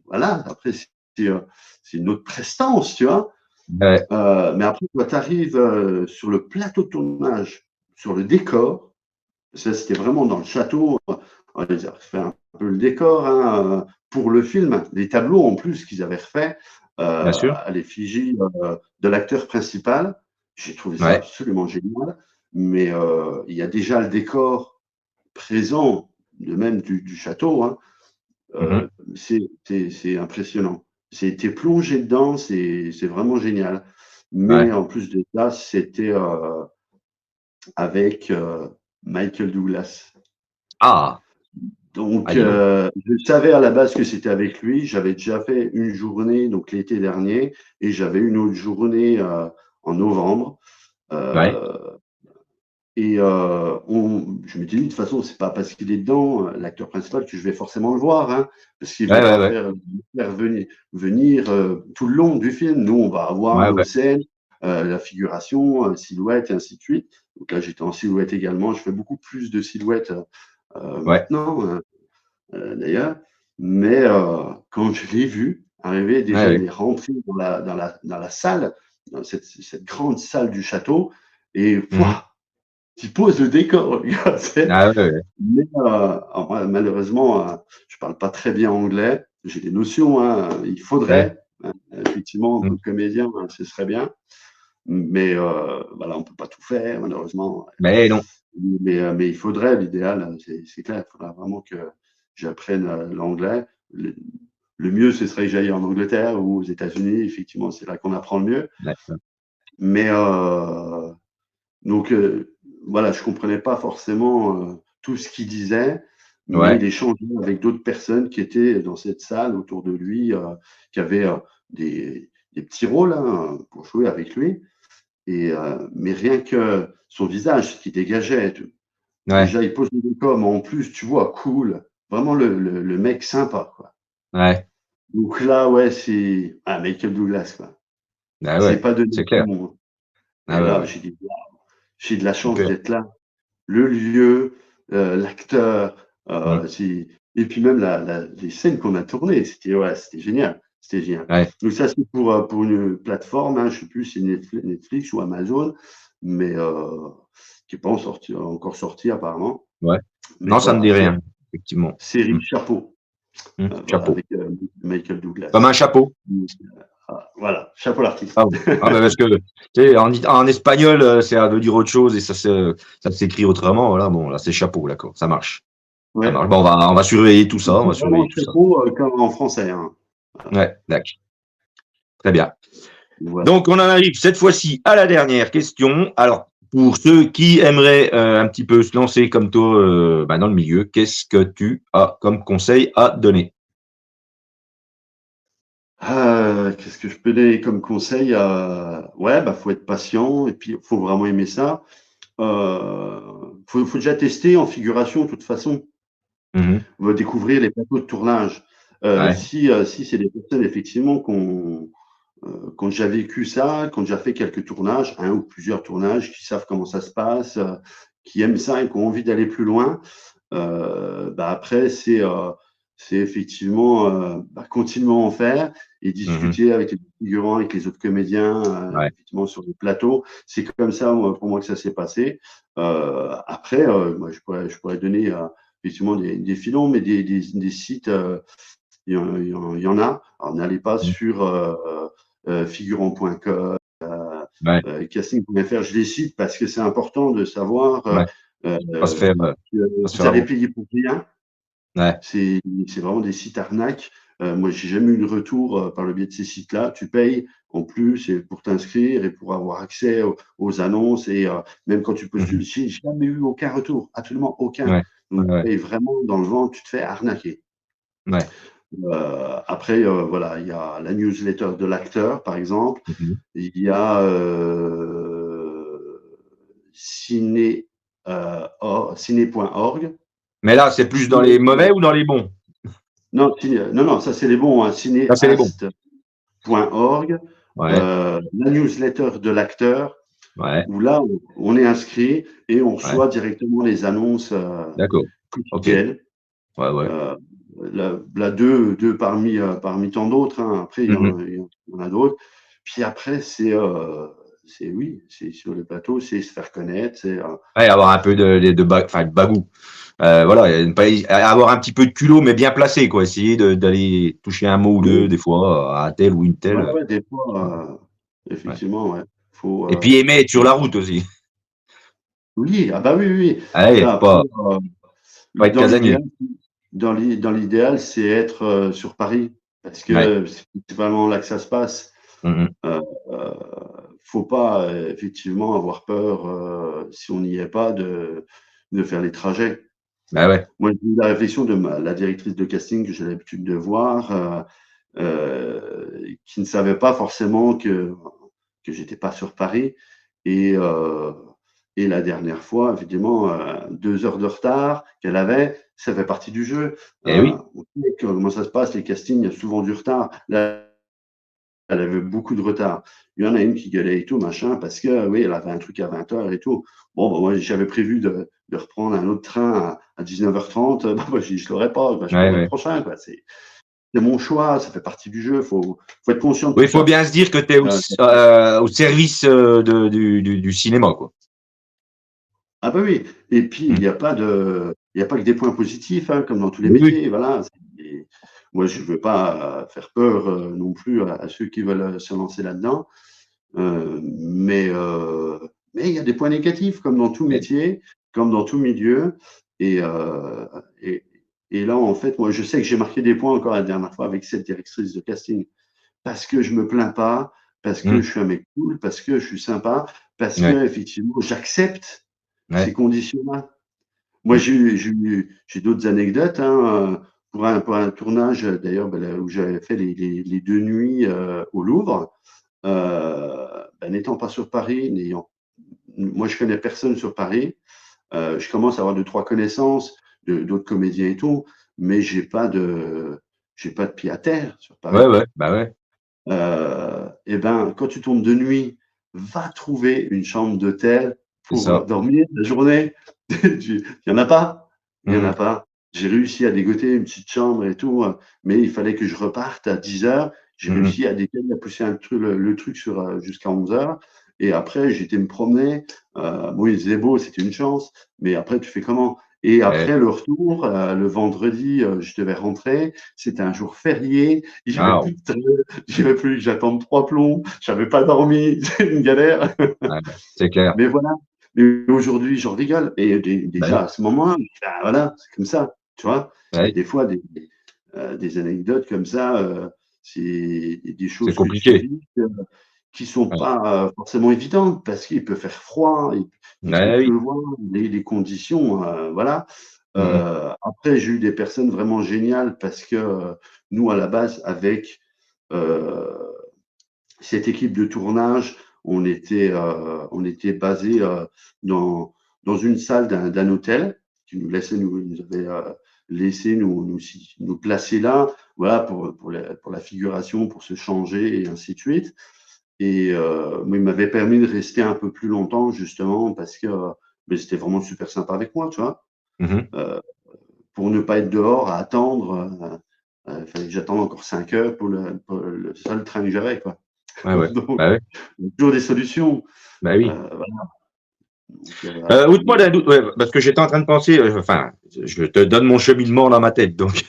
S2: voilà, après, c'est une autre prestance, tu vois.
S1: Ouais,
S2: Mais après, quand tu arrives sur le plateau de tournage, sur le décor, ça, c'était vraiment dans le château. On a refait un peu le décor, hein, pour le film. Les tableaux en plus qu'ils avaient refait
S1: bien sûr.
S2: à l'effigie de l'acteur principal. J'ai trouvé ça
S1: Ouais.
S2: absolument génial. Mais il y a déjà le décor présent, de même du château. Hein.
S1: Mmh.
S2: C'est impressionnant. J'ai été plongé dedans, c'est vraiment génial. Mais
S1: Ouais.
S2: en plus de ça, c'était avec Michael Douglas.
S1: Ah! Ah,
S2: Donc,
S1: dis donc.
S2: je savais à la base que c'était avec lui. J'avais déjà fait une journée, donc l'été dernier, et j'avais une autre journée en novembre.
S1: Ouais.
S2: Euh, je me dis, de toute façon, c'est pas parce qu'il est dedans, l'acteur principal, que je vais forcément le voir, hein, parce qu'il
S1: Ouais, ouais,
S2: voudra
S1: ouais.
S2: faire venir tout le long du film. Nous, on va avoir
S1: Ouais,
S2: nos
S1: ouais.
S2: scènes, la figuration, silhouette, et ainsi de suite. Donc là, j'étais en silhouette également. Je fais beaucoup plus de silhouettes
S1: Ouais.
S2: maintenant. D'ailleurs. Mais quand je l'ai vu arriver,
S1: Ouais,
S2: déjà, il
S1: ouais.
S2: est rentré dans la salle, dans cette grande salle du château, et
S1: Mmh.
S2: pouah, il pose le décor, le gars,
S1: Ah ouais, ouais.
S2: Mais alors, malheureusement, je parle pas très bien anglais. J'ai des notions, hein, il
S1: Ouais.
S2: faudrait, effectivement, en tant
S1: Mmh.
S2: que comédien, hein, ce serait bien. Mais voilà, on peut pas tout faire, malheureusement.
S1: Mais non.
S2: Mais il faudrait, l'idéal, hein, c'est clair, il faudra vraiment que j'apprenne l'anglais. Le mieux, ce serait que j'aille en Angleterre ou aux États-Unis. Effectivement, c'est là qu'on apprend le mieux.
S1: D'accord.
S2: Mais donc, voilà, je comprenais pas forcément tout ce qu'il disait, mais il
S1: Ouais.
S2: échangeait avec d'autres personnes qui étaient dans cette salle autour de lui, qui avaient des petits rôles, hein, pour jouer avec lui. Mais rien que son visage, ce qui dégageait,
S1: Ouais.
S2: déjà, il pose le décor, mais en plus, tu vois, cool. Vraiment le mec sympa, quoi.
S1: Ouais.
S2: Donc là, ouais, c'est Michael Douglas, quoi.
S1: Ah
S2: C'est
S1: ouais,
S2: pas donné
S1: c'est
S2: à tout
S1: clair.
S2: le monde.
S1: Ah
S2: Et
S1: ouais,
S2: là,
S1: ouais.
S2: j'ai dit, waouh, j'ai de la chance
S1: Super.
S2: d'être là. Le lieu, l'acteur,
S1: Mmh.
S2: et puis même les scènes qu'on a tournées, c'était génial. C'était génial.
S1: Ouais.
S2: Donc ça, c'est pour une plateforme, hein, je sais plus si c'est Netflix ou Amazon, mais qui n'est pas encore sorti apparemment.
S1: Ouais.
S2: Mais
S1: Non, ça me
S2: voilà,
S1: dit rien, effectivement.
S2: série
S1: Mmh.
S2: Chapeau,
S1: Mmh.
S2: voilà,
S1: Chapeau.
S2: avec Michael
S1: Comme
S2: Douglas.
S1: un chapeau.
S2: Voilà, chapeau l'artiste.
S1: Ah bon. Ah bah parce que tu sais, en espagnol, ça veut dire autre chose et ça s'écrit autrement. Voilà, bon, là, c'est chapeau, d'accord, ça marche. Ça
S2: Ouais,
S1: marche. Bon, on va surveiller tout ça, on va
S2: c'est vraiment
S1: surveiller tout ça.
S2: chapeau comme en français, hein.
S1: Ouais, d'accord. Très bien.
S2: Voilà.
S1: Donc, on en arrive cette fois-ci à la dernière question. Alors, pour ceux qui aimeraient un petit peu se lancer comme toi bah, dans le milieu, qu'est-ce que tu as comme conseil à donner?
S2: Qu'est-ce que je peux donner comme conseil? Ouais, bah, faut être patient et puis faut vraiment aimer ça. Faut déjà tester en figuration de toute façon.
S1: Mhm.
S2: On va découvrir les plateaux de tournage.
S1: Ouais,
S2: Si c'est des personnes effectivement qui ont déjà vécu ça, qui ont déjà fait quelques tournages, un ou plusieurs tournages, qui savent comment ça se passe, qui aiment ça et qui ont envie d'aller plus loin. Après, c'est effectivement continuer à en faire et discuter avec les figurants, avec les autres comédiens, effectivement sur le plateau. C'est comme ça, pour moi, que ça s'est passé. Après, moi, je pourrais donner effectivement des filons, mais des sites, il y en a. Alors, n'allez pas sur figurant.com, casting.fr. Je les cite parce que c'est important de savoir
S1: Pas se faire,
S2: vous allez
S1: avoir.
S2: payer pour rien.
S1: Ouais.
S2: C'est vraiment des sites arnaques. Moi, j'ai jamais eu de retour par le biais de ces sites-là. Tu payes en plus et pour t'inscrire et pour avoir accès aux annonces. Et même quand tu postules, j'ai jamais eu aucun retour, absolument aucun.
S1: Ouais.
S2: Donc,
S1: Ouais.
S2: tu payes vraiment dans le vent, tu te fais arnaquer.
S1: Ouais.
S2: Après, voilà, il y a la newsletter de l'acteur, par exemple. Il y a ciné.org.
S1: Mais là, c'est plus dans les mauvais ou dans les bons?
S2: Non, non, ça c'est les bons, hein,
S1: Là, c'est les bons.
S2: cinéast.org,
S1: Ouais.
S2: la newsletter de l'acteur,
S1: Ouais.
S2: où là, on est inscrit et on
S1: Ouais.
S2: reçoit directement les annonces
S1: D'accord. Ok.
S2: quotidiennes.
S1: Ouais, ouais.
S2: Là, deux parmi tant d'autres. Hein. Après, il y en a d'autres. Puis après, oui, c'est sur le plateau, c'est se faire connaître.
S1: Ouais, avoir un peu de bagou. Voilà, pas avoir un petit peu de culot, mais bien placé, quoi. Essayer d'aller toucher un mot ou deux,
S2: Oui,
S1: des fois, à un tel ou une telle.
S2: ouais, des
S1: Ouais.
S2: fois,
S1: Ouais.
S2: effectivement, ouais. Faut,
S1: Et puis aimer être sur la route aussi.
S2: oui, ah bah oui, oui. Oui.
S1: Allez,
S2: Ça, après,
S1: pas être
S2: dans
S1: casanier.
S2: l'idéal, dans l'idéal, c'est être sur Paris, parce
S1: Ouais.
S2: que c'est vraiment là que ça se passe.
S1: Mhm.
S2: Euh, Faut pas effectivement avoir peur, si on n'y est pas, de faire les trajets.
S1: Bah ouais.
S2: Moi, j'ai eu la réflexion de la directrice de casting que j'ai l'habitude de voir, qui ne savait pas forcément que j'étais pas sur Paris. Et, euh, et la dernière fois, évidemment, 2 heures de retard qu'elle avait, ça fait partie du jeu.
S1: Eh oui.
S2: On sait comment ça se passe, les castings, il y a souvent du retard. Là, elle avait beaucoup de retard. Il y en a une qui gueulait et tout, machin, parce que oui, elle avait un truc à 20 heures et tout. Bon, bah, moi, j'avais prévu de reprendre un autre train à 19h30. Bah, moi, je ne l'aurais pas, bah, je
S1: Ouais,
S2: prendrai le
S1: ouais.
S2: prochain. Quoi. C'est mon choix, ça fait partie du jeu. Faut être conscient de
S1: Oui,
S2: tout
S1: il faut
S2: ça.
S1: bien se dire que tu es
S2: Euh,
S1: au service du cinéma, quoi.
S2: ah bah oui. Et puis,
S1: Mm.
S2: il y a pas que des points positifs, hein, comme dans tous les
S1: Oui, oui.
S2: métiers. Voilà. Moi, je ne veux pas faire peur non plus à ceux qui veulent se lancer là-dedans. Mais il y a des points négatifs, comme dans tout métier, comme dans tout milieu. Et, euh, et, et là, en fait, moi, je sais que j'ai marqué des points encore la dernière fois avec cette directrice de casting, parce que je me plains pas, parce que
S1: Mm.
S2: je suis un mec cool, parce que je suis sympa, parce
S1: Ouais.
S2: que effectivement, j'accepte ces
S1: Ouais.
S2: conditions-là. Moi,
S1: Mm.
S2: j'ai d'autres anecdotes hein, pour un tournage, d'ailleurs, ben, là, où j'avais fait les 2 nuits au Louvre. N'étant pas sur Paris, moi je connais personne sur Paris, je commence à avoir 2, 3 connaissances d'autres comédiens et tout, mais j'ai pas de pied à terre sur
S1: Ouais,
S2: Paris.
S1: ouais. Bah ouais.
S2: Et ben quand tu tournes de nuit, va trouver une chambre d'hôtel
S1: C'est
S2: pour
S1: ça.
S2: dormir la journée. Il y en a pas, il y en a
S1: Mm.
S2: pas. J'ai réussi à dégoter une petite chambre et tout, mais il fallait que je reparte à 10 heures. J'ai
S1: Mm.
S2: réussi à décaler, à pousser le truc jusqu'à 11 heures. Et après, j'étais me promener. Bon, il faisait beau, c'était une chance. Mais après, tu fais comment? Et
S1: Ouais.
S2: après, le retour, le vendredi, je devais rentrer. C'était un jour férié. J'avais
S1: Ah,
S2: plus de train. J'avais plus que j'attende 3 plombs. J'avais pas dormi. C'est une galère.
S1: ouais, c'est clair.
S2: Mais voilà. Mais aujourd'hui, j'en rigole. Et
S1: Bah
S2: déjà,
S1: oui.
S2: à ce moment-là, voilà, c'est comme ça. Tu vois, il y a
S1: Ouais.
S2: des fois des anecdotes comme ça. C'est des
S1: C'est
S2: choses que tu
S1: compliqué.
S2: vis qui sont
S1: Ouais.
S2: pas forcément évidentes parce qu'il peut faire froid, il peut
S1: Ouais, oui.
S2: pleuvoir, les conditions, voilà.
S1: Mm.
S2: Après, j'ai eu des personnes vraiment géniales parce que nous, à la base, avec euh, cette équipe de tournage, on était basé dans, dans une salle d'un hôtel qui nous laissait, nous avait laissé nous placer là, voilà, pour la figuration, pour se changer et ainsi de suite. Et moi, il m'avait permis de rester un peu plus longtemps, justement, parce que mais c'était vraiment super sympa avec moi, tu vois.
S1: Mhm.
S2: Pour ne pas être dehors à attendre, fallait que j'attende encore 5 heures pour le seul train que j'avais, quoi.
S1: Ouais, ouais.
S2: Donc,
S1: Bah ouais.
S2: toujours des solutions.
S1: Bah oui.
S2: Voilà. Donc, voilà,
S1: Outre-moi d'un doute, ouais, parce que j'étais en train de penser, enfin, je te donne mon cheminement dans ma tête. Donc,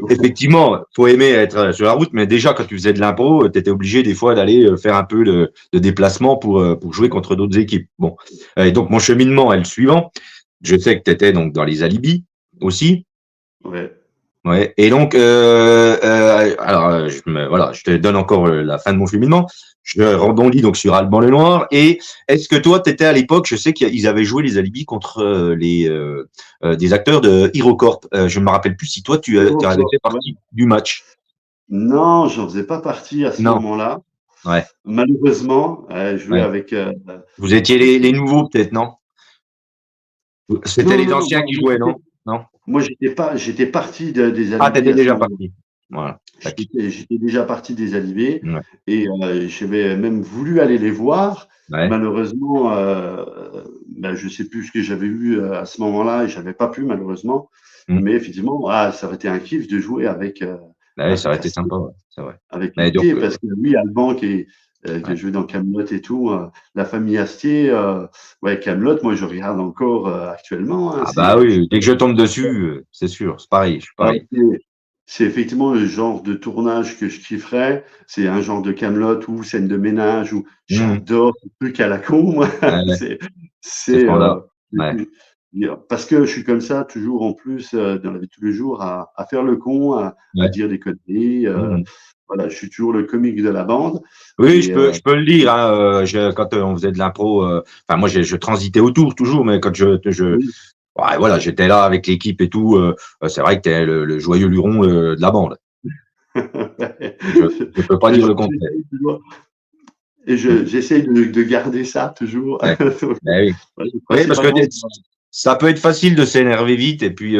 S1: effectivement, faut aimer être sur la route, mais déjà, quand tu faisais de l'impro, tu étais obligé des fois d'aller faire un peu de déplacement pour jouer contre d'autres équipes. Bon. Et donc, mon cheminement est le suivant. Je sais que tu étais donc dans les alibis aussi.
S2: ouais.
S1: Ouais. Et donc, alors, voilà, je te donne encore la fin de mon cheminement. Je rebondis donc sur Alban Lenoir. Et est-ce que toi, tu étais à l'époque, je sais qu'ils avaient joué les alibis contre des acteurs de HeroCorp. Je ne me rappelle plus si toi, tu avais fait
S2: Ouais.
S1: partie du match.
S2: Non, j'en faisais pas partie à ce
S1: Non.
S2: moment-là.
S1: Ouais.
S2: Malheureusement, je jouais
S1: Ouais.
S2: avec.
S1: Vous étiez les nouveaux, peut-être, non? C'était
S2: Non,
S1: les
S2: non, non,
S1: anciens qui jouaient, non? Non?
S2: moi, j'étais parti des
S1: Ah, tu
S2: Alibis
S1: étais
S2: à ce
S1: déjà
S2: moment-là.
S1: parti. Voilà. Tac.
S2: J'étais déjà parti des Alibis
S1: Ouais.
S2: et j'avais même voulu aller les voir.
S1: Ouais.
S2: Malheureusement, ben, je sais plus ce que j'avais eu à ce moment-là et j'avais pas pu malheureusement.
S1: Mm.
S2: Mais effectivement, ça aurait été un kiff de jouer avec
S1: Ouais, ça aurait
S2: avec
S1: été
S2: Astier,
S1: sympa, ouais, c'est vrai.
S2: avec
S1: Mais donc,
S2: Astier, parce que lui, Alban qui a
S1: ouais.
S2: joué dans Camelot et tout, la famille Astier, ouais, Camelot, moi je regarde encore actuellement. Hein,
S1: Ah bah oui, dès que je tombe dessus, c'est sûr, c'est pareil, je suis
S2: ah,
S1: pareil.
S2: c'est effectivement le genre de tournage que je kifferais. C'est un genre de Camelot ou scène de ménage où
S1: Mmh.
S2: j'adore ce truc à la con, moi.
S1: Ouais, ouais,
S2: C'est,
S1: c'est
S2: c'est,
S1: standard. Ouais,
S2: parce que je suis comme ça toujours en plus dans la vie de tous les jours à faire le con, à
S1: ouais.
S2: dire des conneries.
S1: Mmh.
S2: Voilà, je suis toujours le comique de la bande.
S1: Oui,
S2: Et
S1: je peux le dire. Hein, quand on faisait de l'impro, enfin moi je transitais autour toujours, mais quand
S2: oui.
S1: ouais, voilà, j'étais là avec l'équipe et tout. C'est vrai que t'es le joyeux luron de la bande. Je peux pas
S2: Et
S1: dire le contraire. Mmh.
S2: j'essaye de garder ça toujours.
S1: Ouais. Ben oui.
S2: Ouais,
S1: Oui, parce que
S2: principalement,
S1: ça peut être facile de s'énerver vite et puis,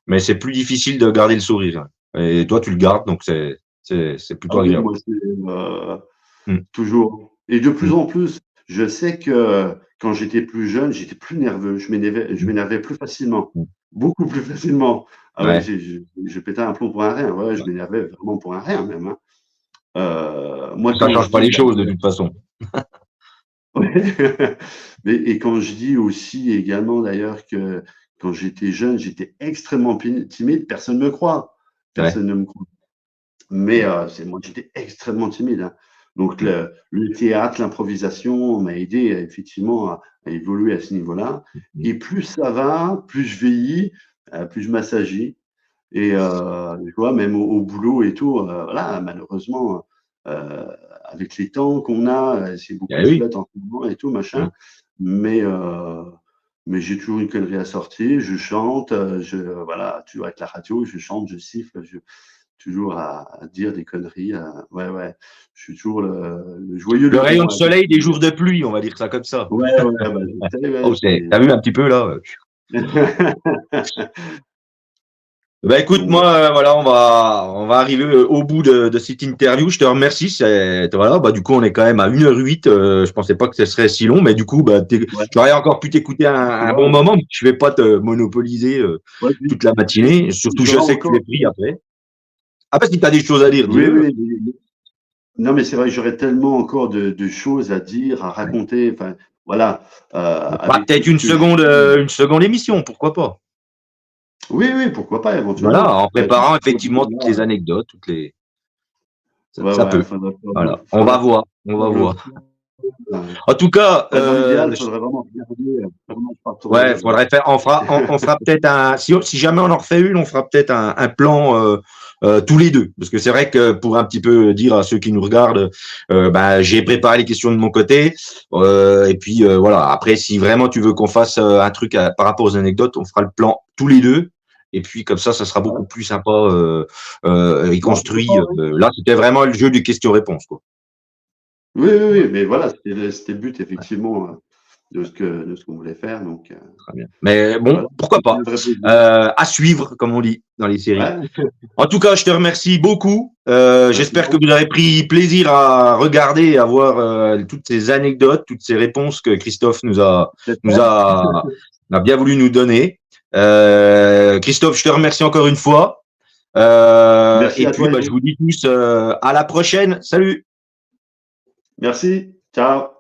S1: mais c'est plus difficile de garder le sourire. Et toi, tu le gardes, donc c'est
S2: ah
S1: plutôt
S2: oui,
S1: agréable.
S2: moi, c'est
S1: Mmh.
S2: toujours. Et de plus
S1: Mmh.
S2: en plus, je sais que quand j'étais plus jeune, j'étais plus nerveux. Je
S1: Mmh.
S2: m'énervais plus facilement.
S1: Mmh.
S2: Beaucoup plus facilement. Ah ouais,
S1: Ouais.
S2: je pétais un plomb pour un rien. Ouais, je m'énervais vraiment pour un rien même. Hein. Moi,
S1: Ça
S2: quand je
S1: change pas
S2: dis,
S1: les choses de toute façon.
S2: Et quand je dis aussi également d'ailleurs que quand j'étais jeune, j'étais extrêmement timide, personne ne me croit.
S1: Ouais.
S2: Personne ne me croit. Mais
S1: Mmh.
S2: moi, j'étais extrêmement timide. Hein. Donc,
S1: Mmh.
S2: le théâtre, l'improvisation m'a aidé effectivement à évoluer à ce niveau-là.
S1: Mmh.
S2: Et plus ça va, plus je vieillis, plus je m'assagis. Et tu vois, même au boulot et tout, voilà, malheureusement, euh, avec les temps qu'on a, c'est beaucoup
S1: Eh
S2: le
S1: oui.
S2: flirt en ce moment et tout,
S1: Hein.
S2: machin. Mais, euh, mais j'ai toujours une connerie à sortir, je chante, voilà, toujours avec la radio, je chante, je siffle, toujours à dire des conneries. Ouais, ouais, je suis toujours le joyeux
S1: Le rayon
S2: luron.
S1: de
S2: Hein,
S1: soleil des jours de pluie, on va dire ça comme ça.
S2: ouais, ouais, bah, je sais, ouais,
S1: Oh, t'as vu un petit peu là? Bah écoute,
S2: Donc,
S1: moi, voilà, on va arriver au bout de cette interview. Je te remercie. Voilà, bah du coup, on est quand même à 1h08. Je pensais pas que ce serait si long, mais du coup, bah,
S2: ouais,
S1: j'aurais encore pu t'écouter
S2: tu
S1: un bon
S2: vois,
S1: moment, mais je vais pas te monopoliser
S2: ouais,
S1: toute la matinée. Surtout, je
S2: j'aurais
S1: sais que tu es
S2: encore.
S1: pris après. Après, si tu as des choses à dire,
S2: Oui,
S1: dis-le.
S2: oui, non, mais c'est vrai que j'aurais tellement encore de choses à dire, à
S1: Ouais.
S2: raconter. Enfin, voilà,
S1: On fera
S2: avec tout
S1: peut-être
S2: ce que je vis.
S1: une seconde émission, pourquoi pas.
S2: Oui, oui, pourquoi pas,
S1: Voilà,
S2: éventuellement.
S1: en préparant effectivement toutes les
S2: Ouais,
S1: anecdotes, ça
S2: ouais,
S1: peut. Voilà, on va voir, on va
S2: faudra que je
S1: voir.
S2: trouve, euh,
S1: En tout cas,
S2: ouais, dans l'idéal, il faudrait vraiment regarder comment je
S1: ouais,
S2: partournerai.
S1: faudrait faire. On fera peut-être si jamais on en refait une, on fera peut-être un plan tous les deux, parce que c'est vrai que pour un petit peu dire à ceux qui nous regardent, bah, j'ai préparé les questions de mon côté, et puis voilà. Après, si vraiment tu veux qu'on fasse un truc par rapport aux anecdotes, on fera le plan tous les deux. Et puis comme ça sera beaucoup
S2: Ouais.
S1: plus sympa et
S2: Ouais, pourquoi
S1: construit.
S2: pas, oui.
S1: Là, c'était vraiment le jeu du question-réponse, quoi.
S2: Oui, oui, oui, mais voilà, c'était le but, effectivement. de ce qu'on voulait faire. Donc,
S1: très bien. Mais bon,
S2: voilà.
S1: pourquoi pas.
S2: Un vrai plaisir.
S1: À suivre, comme on dit dans les séries.
S2: Ouais.
S1: En tout cas, je te remercie beaucoup. J'espère que
S2: beaucoup.
S1: vous avez pris plaisir à regarder et à voir toutes ces anecdotes, toutes ces réponses que Christophe a bien voulu nous donner. Christophe, je te remercie encore une fois.
S2: Merci
S1: Et
S2: à
S1: puis,
S2: toi,
S1: je
S2: Eric.
S1: vous dis tous à la prochaine. Salut!
S2: Merci. Ciao.